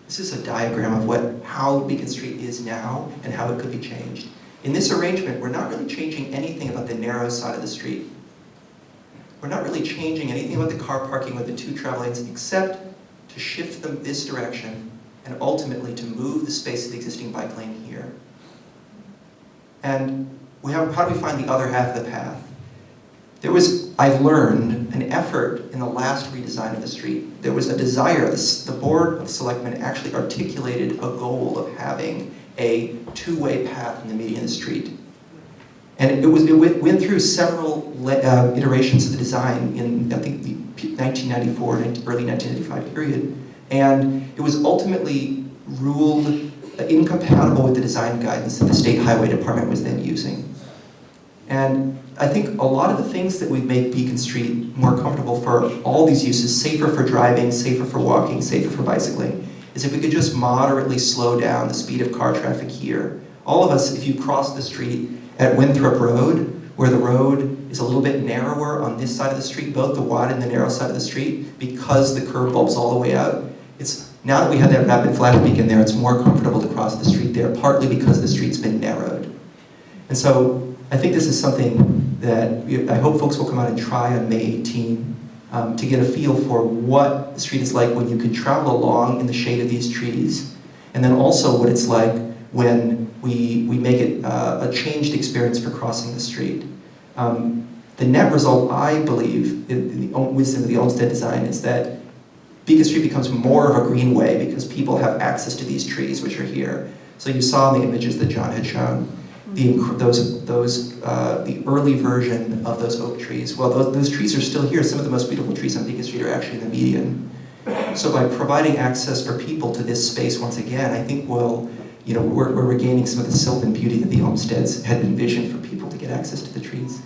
this is a diagram of how Beacon Street is now and how it could be changed. In this arrangement, we're not really changing anything about the narrow side of the street. We're not really changing anything about the car parking with the two travel lanes except to shift them this direction and ultimately to move the space of the existing bike lane here. And how do we find the other half of the path? I've learned, an effort in the last redesign of the street. There was a desire, the Board of Selectmen actually articulated a goal of having a two-way path in the median of the street. And it went through several iterations of the design in, I think, the 1994 and early 1995 period. And it was ultimately ruled incompatible with the design guidance that the State Highway Department was then using. And I think a lot of the things that would make Beacon Street more comfortable for all these uses, safer for driving, safer for walking, safer for bicycling, is if we could just moderately slow down the speed of car traffic here. All of us, if you cross the street at Winthrop Road, where the road is a little bit narrower on this side of the street, both the wide and the narrow side of the street, because the curb bulbs all the way out, now that we have that rapid flash beacon there, it's more comfortable to cross the street there, partly because the street's been narrowed. And so I think this is something that I hope folks will come out and try on May 18 to get a feel for what the street is like when you can travel along in the shade of these trees, and then also what it's like when we make it a changed experience for crossing the street. The net result, I believe, in the wisdom of the Olmsted design, is that Beacon Street becomes more of a greenway because people have access to these trees, which are here. So you saw in the images that John had shown, the early version of those oak trees. Well, those trees are still here. Some of the most beautiful trees on Beacon Street are actually in the median. So by providing access for people to this space once again, I think we're regaining some of the sylvan beauty that the Olmsteds had envisioned for people to get access to the trees.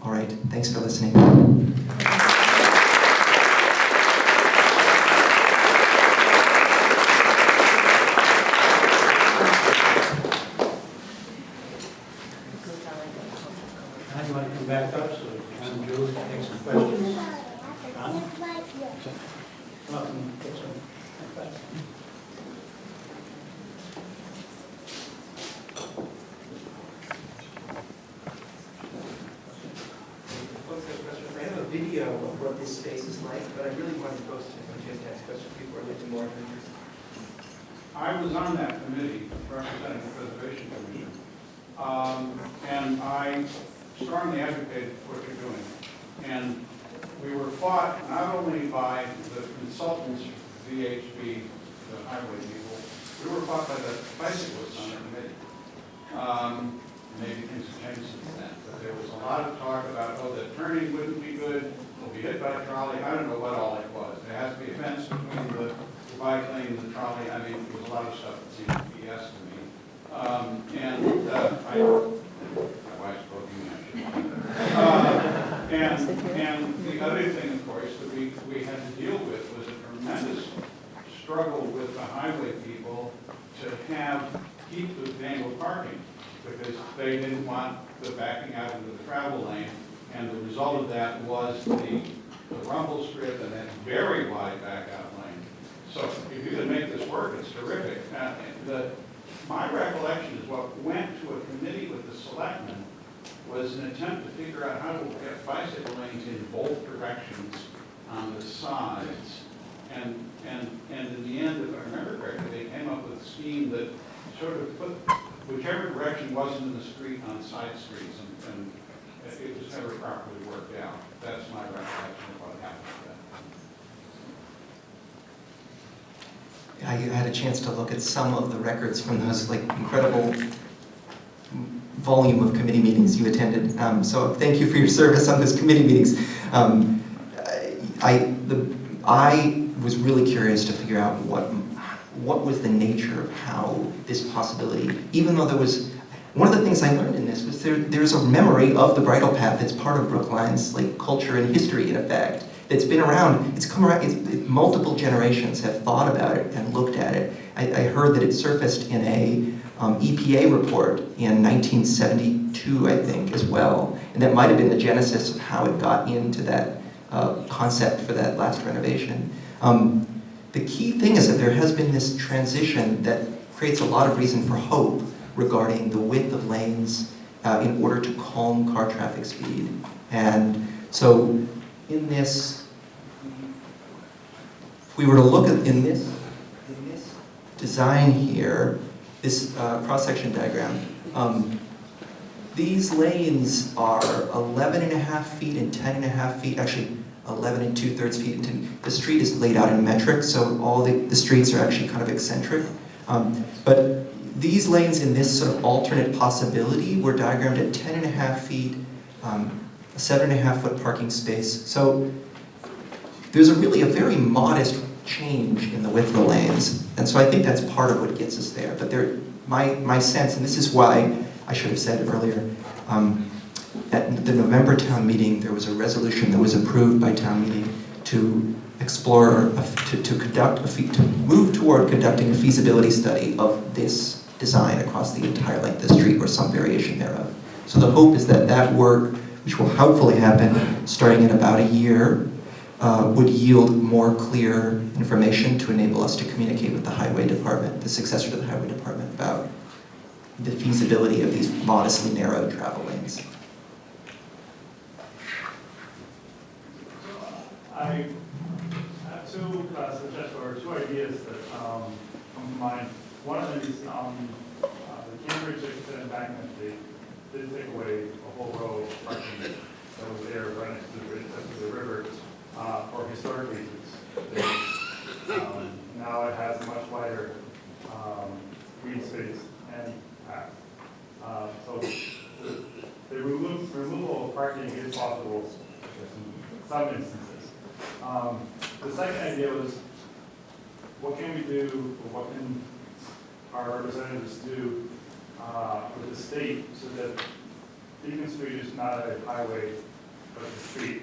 All right, thanks for listening. Back up so I'm Jules to take some questions. John? Come up and get some questions. I have a video of what this space is like, but I really wanted folks to just ask questions before I get to more interest. I was on that committee representing the Preservation Commission. And I strongly advocated what you're doing. And we were fought not only by the consultants, VHB, the highway people, we were fought by the bicyclists on the committee. Maybe things have changed since then, but there was a lot of talk about, oh, the turning wouldn't be good, we'll be hit by a trolley. I don't know what all it was. There has to be a fence between the bike lane and the trolley. I mean, there was a lot of stuff that seemed to be yes to me. My wife's poking and the other thing, of course, that we had to deal with was a tremendous struggle with the highway people to keep the angled parking, because they didn't want the backing out into the travel lane, and the result of that was the rumble strip and then very wide back out lane. So if you can make this work, it's terrific. My recollection is what went to a committee with the selectmen was an attempt to figure out how to get bicycle lanes in both directions on the sides. And in the end, if I remember correctly, they came up with a scheme that sort of put whichever direction wasn't in the street on side streets, and it was never properly worked out. That's my recollection of what happened with that. I had a chance to look at some of the records from those incredible volume of committee meetings you attended. So thank you for your service on those committee meetings. I was really curious to figure out what was the nature of how this possibility, even though there was, one of the things I learned in this was there's a memory of the bridle path that's part of Brookline's culture and history in effect. It's been around, it's come around, multiple generations have thought about it and looked at it. I heard that it surfaced in a EPA report in 1972, I think, as well. And that might have been the genesis of how it got into that concept for that last renovation. The key thing is that there has been this transition that creates a lot of reason for hope regarding the width of lanes in order to calm car traffic speed. And so in this, if we were to look at in this design here, this cross-section diagram, these lanes are 11.5 feet and 10.5 feet, actually 11 2/3 feet. The street is laid out in metric, so all the streets are actually kind of eccentric. But these lanes in this sort of alternate possibility were diagrammed at 10.5 feet, a 7.5 foot parking space. So there's really a very modest change in the width of the lanes. And so I think that's part of what gets us there. But my sense, and this is why I should have said it earlier, at the November town meeting, there was a resolution that was approved by town meeting to explore, to move toward conducting a feasibility study of this design across the entire length of the street or some variation thereof. So the hope is that that work, which will hopefully happen starting in about a year, would yield more clear information to enable us to communicate with the highway department, the successor to the highway department, about the feasibility of these modestly narrow travel lanes. I have two suggestions or two ideas that come to mind. One of them is the Cambridge embankment. They did take away a whole row of parking that was there right next to the river for historic reasons. Now it has a much wider green space and path. So the removal of parking is possible in some instances. The second idea was, what can we do, or what can our representatives do with the state so that Beacon Street is not a highway, but a street?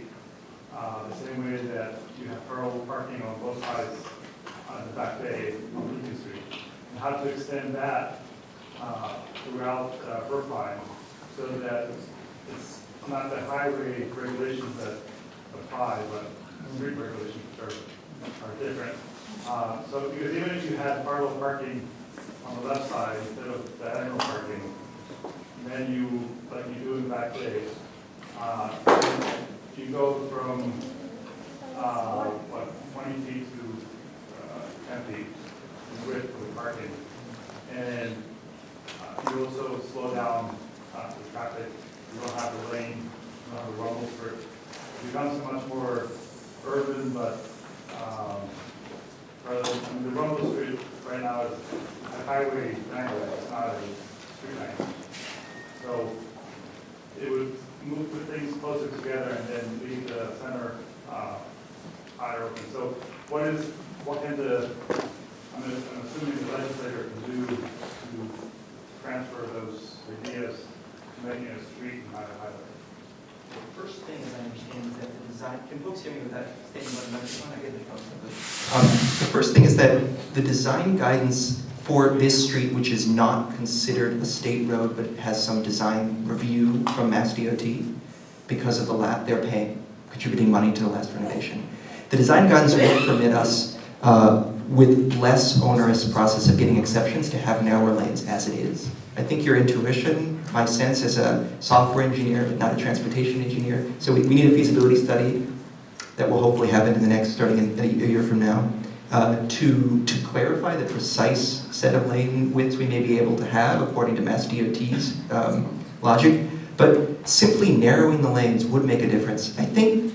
The same way that you have parallel parking on both sides on the back bay on Beacon Street. And how to extend that throughout Brookline so that it's not the highway regulations that apply, but street regulations are different. So because even if you had parallel parking on the left side instead of diagonal parking, then you, like you do in the back bay, you go from 20 feet to 10 feet in width of the parking, and you also slow down the traffic. You don't have the lane, you don't have the rumble strip. We've done so much more urban, but rather than, I mean, the rumble strip right now is a highway angle, it's not a street angle. So it would move the things closer together and then leave the center higher open. So what can I'm assuming the legislator can do to transfer those ideas to making it a street and not a highway? The first thing, as I understand, is that the design, can folks hear me with that statement on the microphone? I get the the first thing is that the design guidance for this street, which is not considered a state road, but has some design review from Mass DOT because of the they're contributing money to the last renovation. The design guidance will permit us, with less onerous process of getting exceptions, to have narrower lanes as it is. I think your intuition, my sense as a software engineer, but not a transportation engineer, so we need a feasibility study that will hopefully happen in the next, starting in a year from now, to clarify the precise set of lane widths we may be able to have according to Mass DOT's logic, but simply narrowing the lanes would make a difference. I think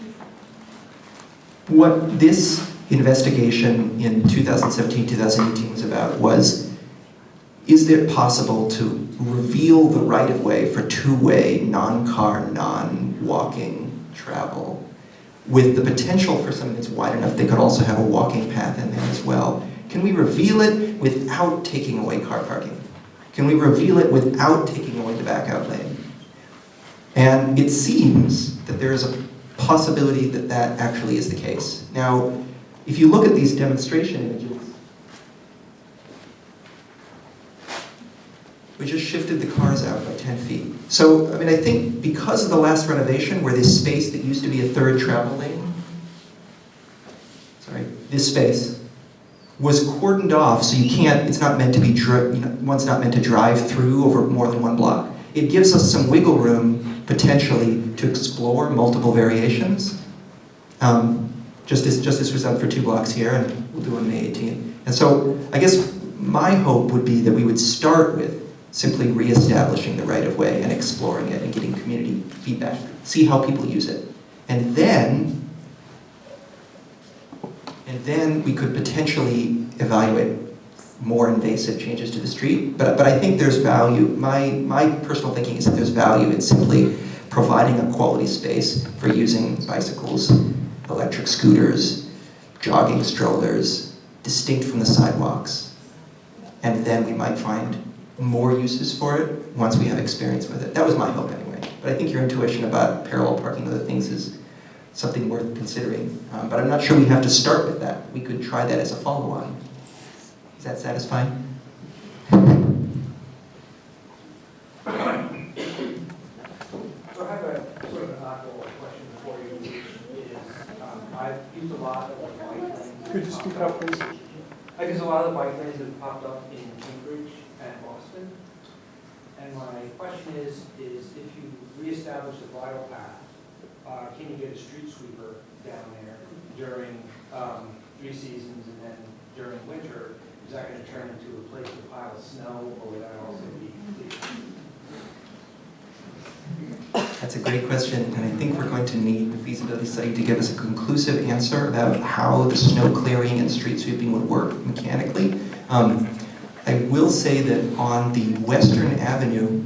what this investigation in 2017, 2018 was about was, is it possible to reveal the right-of-way for two-way, non-car, non-walking travel with the potential for something that's wide enough they could also have a walking path in there as well? Can we reveal it without taking away car parking? Can we reveal it without taking away the back-out lane? And it seems that there is a possibility that that actually is the case. Now, if you look at these demonstration images, we just shifted the cars out by 10 feet. So, I mean, I think because of the last renovation, where this space that used to be a third travel lane, this space, was cordoned off, so you can't, it's not meant to be, one's not meant to drive through over more than one block. It gives us some wiggle room, potentially, to explore multiple variations. Just as was done for 2 blocks here, and we'll do on May 18th. And so, I guess my hope would be that we would start with simply reestablishing the right-of-way and exploring it and getting community feedback, see how people use it. And then we could potentially evaluate more invasive changes to the street. But I think there's value. My personal thinking is that there's value in simply providing a quality space for using bicycles, electric scooters, jogging strollers, distinct from the sidewalks. And then we might find more uses for it once we have experience with it. That was my hope anyway. But I think your intuition about parallel parking and other things is something worth considering. But I'm not sure we have to start with that. We could try that as a follow-on. Is that satisfying? So I have a sort of an oddball question for you, which is, I've used a lot of the bike lanes. Could you speak up, please? I've used a lot of the bike lanes that have popped up in Cambridge and Boston. And my question is if you reestablish the bridle path, can you get a street sweeper down there during 3 seasons, and then during winter, is that going to turn into a place to pile of snow, or would that also be complete? That's a great question, and I think we're going to need the feasibility study to give us a conclusive answer about how the snow clearing and street sweeping would work mechanically. I will say that on the Western Avenue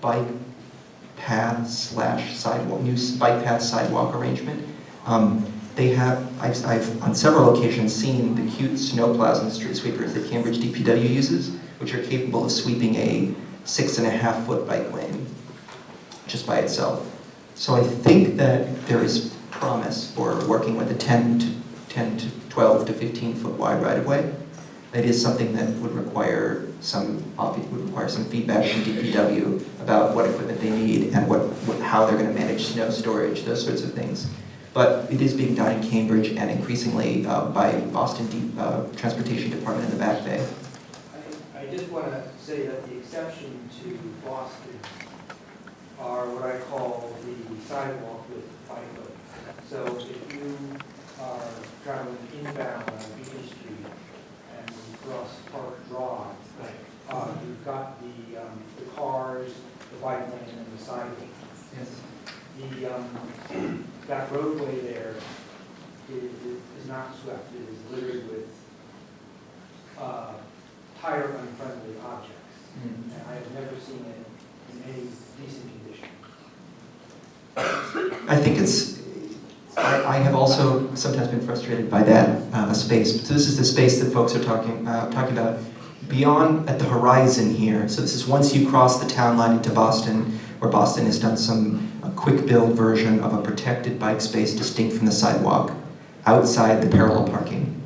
bike path / sidewalk, new bike path sidewalk arrangement, they have, I've on several occasions seen the cute snow plows and street sweepers that Cambridge DPW uses, which are capable of sweeping a 6.5-foot bike lane just by itself. So I think that there is promise for working with a 10 to 12 to 15-foot wide right-of-way. It is something that would require some feedback from DPW about what equipment they need and how they're going to manage snow storage, those sorts of things. But it is being done in Cambridge and increasingly by Boston Transportation Department in the Back Bay. I just want to say that the exception to Boston are what I call the sidewalk with bike lane. So if you are traveling inbound on Beacon Street and you cross Park Drive, you've got the bike lane and the side lane. Yes. That roadway there is not swept, it is littered with tire unfriendly objects. And I have never seen it in any decent condition. I think I have also sometimes been frustrated by that space. So this is the space that folks are talking about beyond at the horizon here. So this is once you cross the town line into Boston, where Boston has done a quick build version of a protected bike space distinct from the sidewalk outside the parallel parking.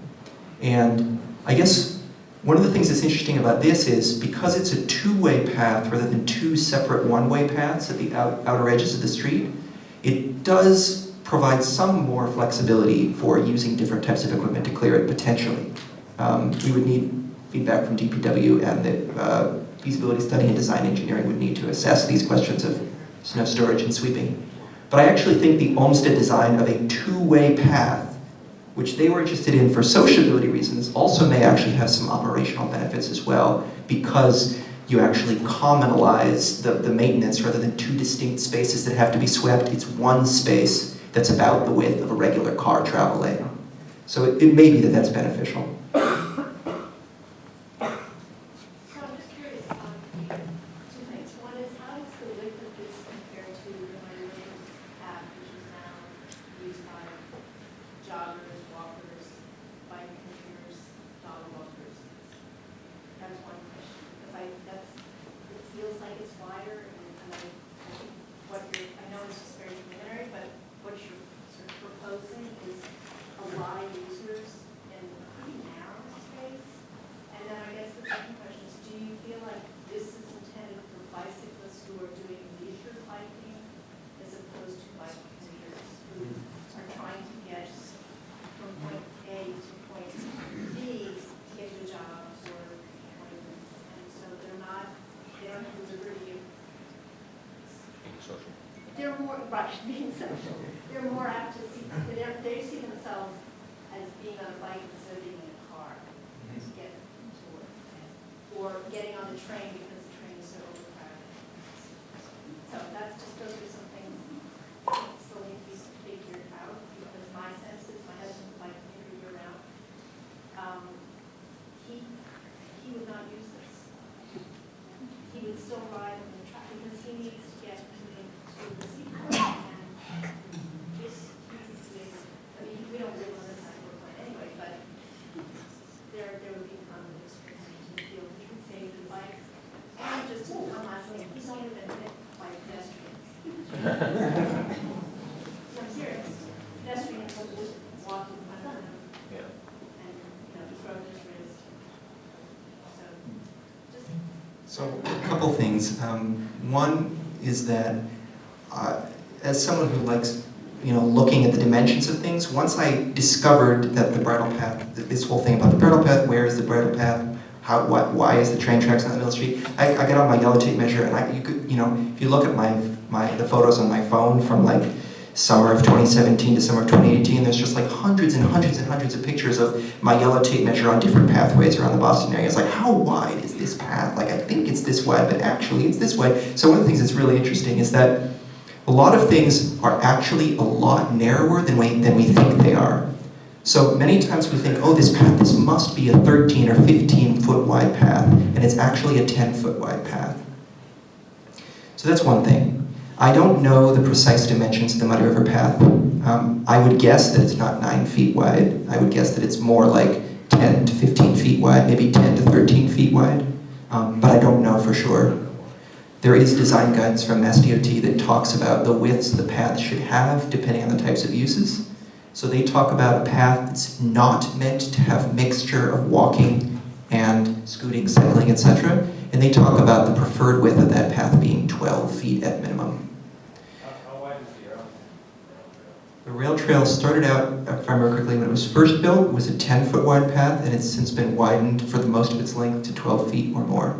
And I guess one of the things that's interesting about this is because it's a two-way path rather than two separate one-way paths at the outer edges of the street, it does provide some more flexibility for using different types of equipment to clear it potentially. We would need feedback from DPW, and the feasibility study and design engineering would need to assess these questions of snow storage and sweeping. But I actually think the Olmsted design of a two-way path, which they were interested in for sociability reasons, also may actually have some operational benefits as well, because you actually communalize the maintenance rather than two distinct spaces that have to be swept. It's one space that's about the width of a regular car travel lane. So it may be that that's beneficial. So I'm just curious, two things. One is, how does the width of this compare to the Whitneys path, which is now used by joggers, walkers, bike commuters, dog walkers? That's one question. Because it feels like it's wider, and I know it's just very preliminary, but what you're sort of proposing is a lot of users in a pretty narrow space. And then I guess the second question is, do you feel like this is intended for bicyclists who are doing leisure biking as opposed to bike commuters who are trying to get from point A to point B to get to jobs or appointments? And so they don't have the liberty of, they're more, right, being social. They're more apt to see, they see themselves as being on a bike instead of being in a car to get to work. Or getting on the train because the train is so overcrowded. So those are some things that still need to be figured out, because my sense is, my husband would like to figure year-round. He would not use this. He would still ride on the track because he needs to get to the seaport, and this needs to be, I mean, we don't live on this side of Brookline anyway, but there would be common experience to the field, he could save the bike. And just one last thing, he's only been hit by pedestrians. So I'm serious, pedestrians will just walk in front of them. And, just road is raised. So, just. So a couple things. One is that as someone who likes looking at the dimensions of things, once I discovered that the bridle path, this whole thing about the bridle path, where is the bridle path, why is the train tracks on the middle of the street, I got out my yellow tape measure, and you could, if you look at the photos on my phone from like summer of 2017 to summer of 2018, there's just like hundreds and hundreds and hundreds of pictures of my yellow tape measure on different pathways around the Boston area. It's like, how wide is this path? Like, I think it's this wide, but actually it's this way. So one of the things that's really interesting is that a lot of things are actually a lot narrower than we think they are. So many times we think, oh, this must be a 13 or 15 foot wide path, and it's actually a 10 foot wide path. So that's one thing. I don't know the precise dimensions of the Muddy River path. I would guess that it's not 9 feet wide. I would guess that it's more like 10 to 15 feet wide, maybe 10 to 13 feet wide, but I don't know for sure. There is design guidance from MassDOT that talks about the widths the path should have depending on the types of uses. So they talk about a path that's not meant to have mixture of walking and scooting, cycling, etc. And they talk about the preferred width of that path being 12 feet at minimum. How wide is the rail? The rail trail started out, if I remember correctly, when it was first built, it was a 10-foot wide path, and it's since been widened for the most of its length to 12 feet or more.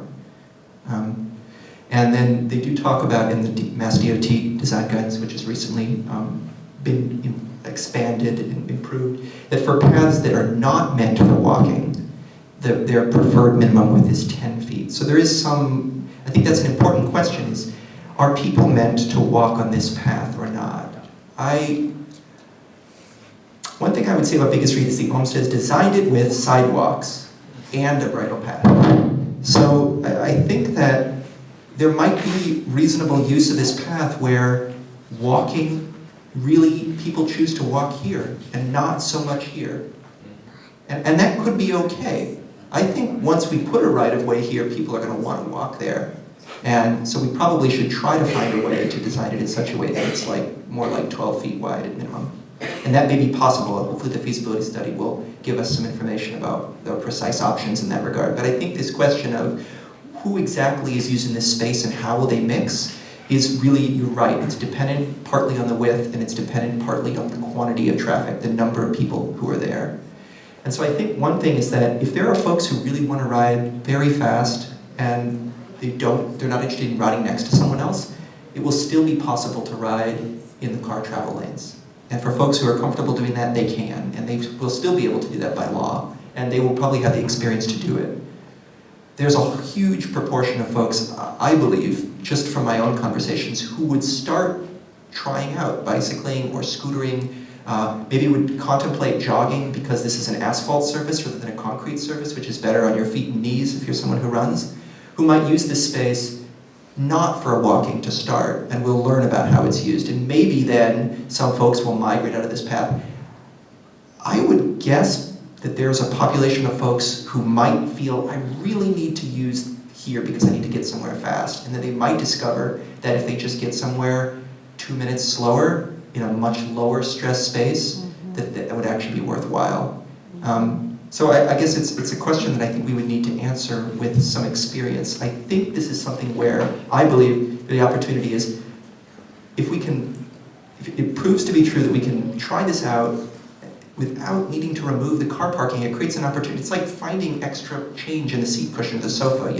And then they do talk about in the MassDOT design guidance, which has recently been expanded and improved, that for paths that are not meant for walking, their preferred minimum width is 10 feet. So there is some, I think that's an important question, is are people meant to walk on this path or not? One thing I would say about Baker Street is the Olmsteds designed it with sidewalks and a bridle path. So I think that there might be reasonable use of this path where walking, really people choose to walk here and not so much here. And that could be okay. I think once we put a right-of-way here, people are going to want to walk there. And so we probably should try to find a way to design it in such a way that it's more like 12 feet wide at minimum. And that may be possible. Hopefully the feasibility study will give us some information about the precise options in that regard. But I think this question of who exactly is using this space and how will they mix is really, you're right, it's dependent partly on the width and it's dependent partly on the quantity of traffic, the number of people who are there. And so I think one thing is that if there are folks who really want to ride very fast and they're not interested in riding next to someone else, it will still be possible to ride in the car travel lanes. And for folks who are comfortable doing that, they can, and they will still be able to do that by law, and they will probably have the experience to do it. There's a huge proportion of folks, I believe, just from my own conversations, who would start trying out bicycling or scootering, maybe would contemplate jogging because this is an asphalt surface rather than a concrete surface, which is better on your feet and knees if you're someone who runs, who might use this space not for walking to start, and we'll learn about how it's used. And maybe then some folks will migrate out of this path. I would guess that there's a population of folks who might feel, I really need to use here because I need to get somewhere fast. And then they might discover that if they just get somewhere 2 minutes slower, in a much lower stress space, that would actually be worthwhile. So I guess it's a question that I think we would need to answer with some experience. I think this is something where I believe the opportunity is, if it proves to be true that we can try this out without needing to remove the car parking, it creates an opportunity. It's like finding extra change in the seat cushion of the sofa,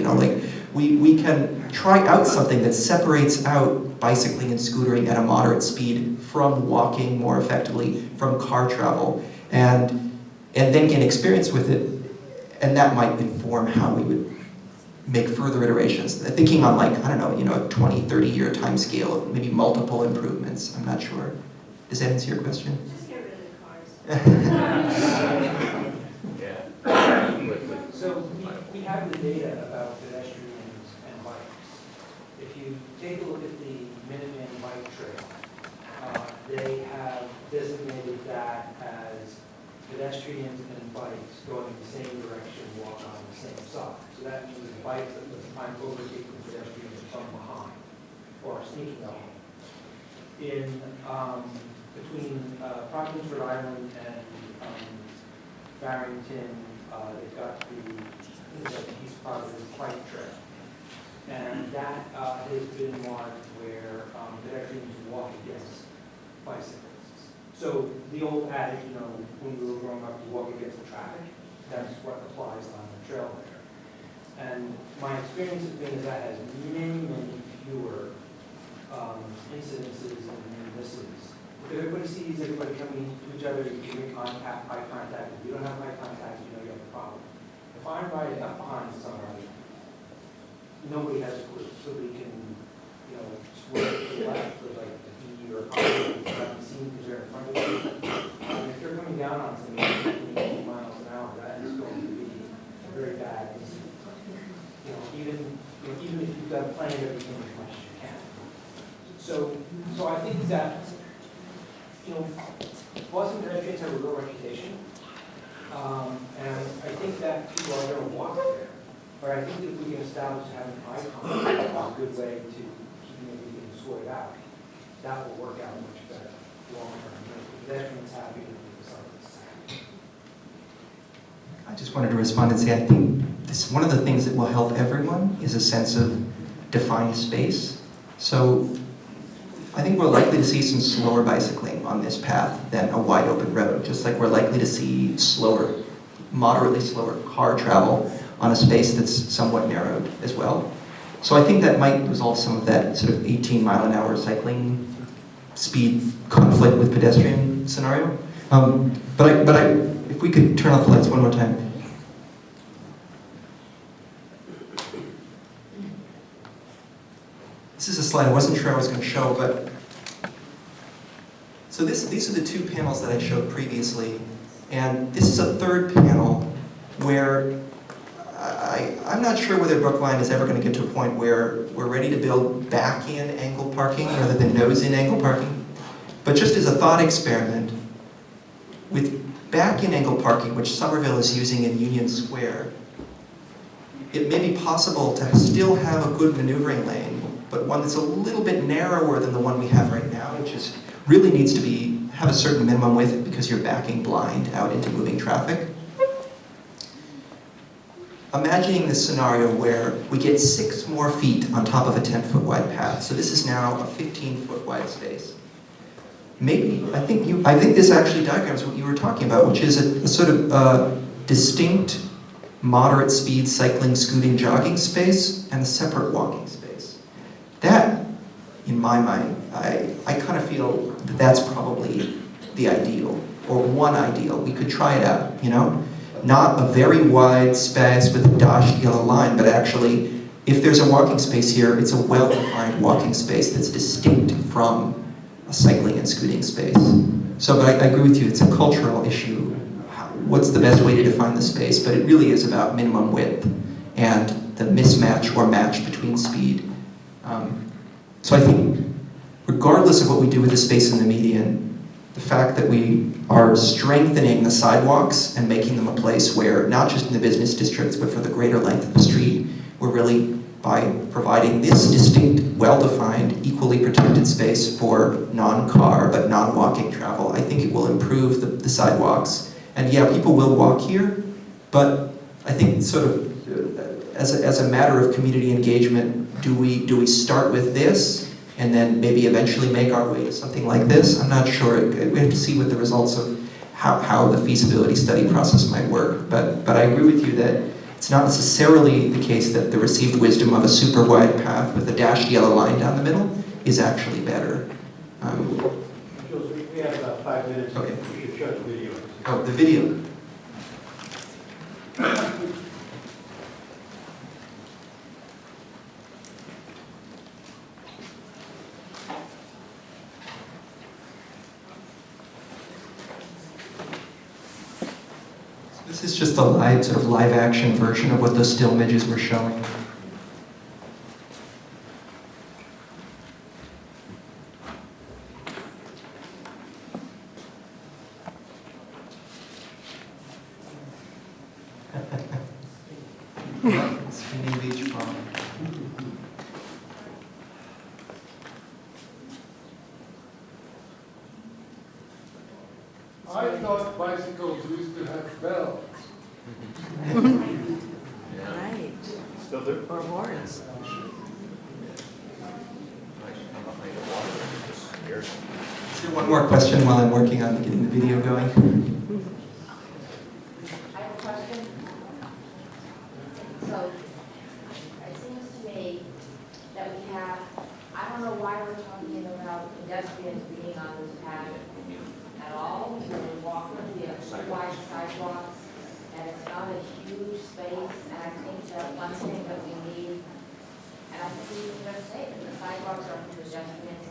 we can try out something that separates out bicycling and scootering at a moderate speed from walking more effectively, from car travel, and then gain experience with it, and that might inform how we would make further iterations. Thinking on a 20, 30-year time scale of maybe multiple improvements, I'm not sure. Does that answer your question? Just get rid of the cars. So we have the data about pedestrians and bikes. If you take a look at the Minuteman Bike Trail, they have designated that as pedestrians and bikes going in the same direction walk on the same side. So that means bikes that sometimes overtake the pedestrians from behind or sneaking up. In between Providence, Rhode Island and Barrington, they've got the East Providence Bike Trail. And that has been one where pedestrians walk against bicyclists. So the old adage, when we were growing up, to walk against the traffic, that's what applies on the trail there. And my experience has been that has many, many fewer incidences and near misses. Because everybody sees everybody coming to each other, you make eye contact. If you don't have eye contact, you have a problem. If I'm riding up behind somebody, nobody has a clue, so they can, swerve to the left with like the E or probably haven't seen because they're in front of you. And if you're coming down on somebody 20 miles an hour, that is going to be a very bad incident. Even if you've done plenty of everything as much as you can. So I think that, Boston pedestrians have a real reputation, and I think that people are going to walk there. But I think if we can establish having eye contact is a good way to keeping everything sorted out, that will work out much better long term. The pedestrians happy and the cyclists happy. I just wanted to respond and say I think one of the things that will help everyone is a sense of defined space. So I think we're likely to see some slower bicycling on this path than a wide open road, just like we're likely to see moderately slower car travel on a space that's somewhat narrowed as well. So I think that might resolve some of that sort of 18-mile-an-hour cycling speed conflict with pedestrian scenario. But if we could turn off the lights one more time. This is a slide I wasn't sure I was going to show, but so these are the two panels that I showed previously, and this is a third panel where I'm not sure whether Brookline is ever going to get to a point where we're ready to build back-in angle parking rather than nose-in angle parking. But just as a thought experiment, with back-in angle parking, which Somerville is using in Union Square, it may be possible to still have a good maneuvering lane, but one that's a little bit narrower than the one we have right now, which is really needs to have a certain minimum width because you're backing blind out into moving traffic. Imagining this scenario where we get 6 more feet on top of a 10-foot wide path. So this is now a 15-foot wide space. Maybe, I think this actually diagrams what you were talking about, which is a sort of distinct moderate speed cycling, scooting, jogging space and a separate walking space. That, in my mind, I kind of feel that that's probably the ideal, or one ideal. We could try it out, you know? Not a very wide space with a dashed yellow line, but actually, if there's a walking space here, it's a well-defined walking space that's distinct from a cycling and scooting space. So, but I agree with you, it's a cultural issue. What's the best way to define the space? But it really is about minimum width and the mismatch or match between speed. So I think, regardless of what we do with the space in the median, the fact that we are strengthening the sidewalks and making them a place where, not just in the business districts, but for the greater length of the street, we're really, by providing this distinct, well-defined, equally protected space for non-car but non-walking travel, I think it will improve the sidewalks. And yeah, people will walk here, but I think sort of as a matter of community engagement, do we start with this and then maybe eventually make our way to something like this? I'm not sure. We have to see what the results of how the feasibility study process might work. But I agree with you that it's not necessarily the case that the received wisdom of a super wide path with a dashed yellow line down the middle is actually better. Jules, we have about 5 minutes. Okay. We should show the video. Oh, the video. This is just a live action version of what those still images were showing. Spinning beach farm. I thought bicycles used to have bells. Right. Still there? Or horns. Is there one more question while I'm working on getting the video going? I have a question. So, it seems to me that we have, I don't know why we're talking about pedestrians being on this path at all. We're walking, we have wide sidewalks, and it's not a huge space, and I think that one thing that we need, and I think we can just say that the sidewalks are for pedestrians,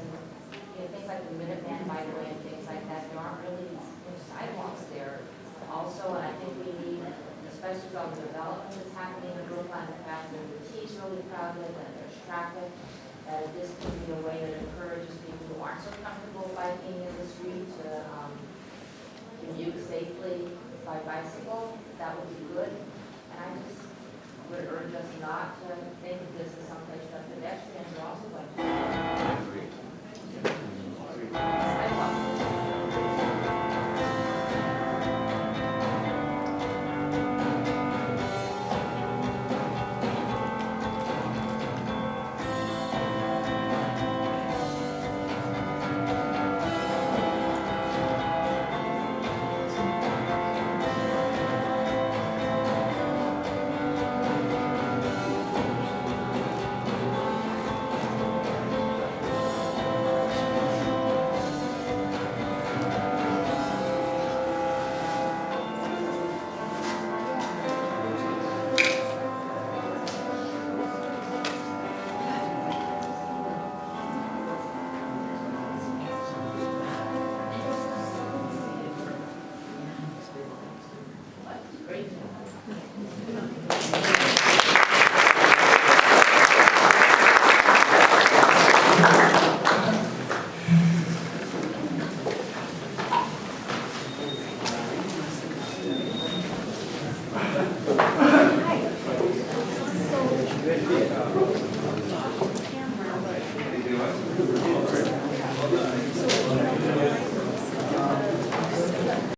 and things like the Minuteman bikeway and things like that, there aren't really sidewalks there also, and I think we need, especially with all the development that's happening in Brookline, the fact that the T's really crowded and there's traffic, that this could be a way that encourages people who aren't so comfortable biking in the street to commute safely by bicycle. That would be good. And I just would urge us not to think that this is someplace that pedestrians are also going to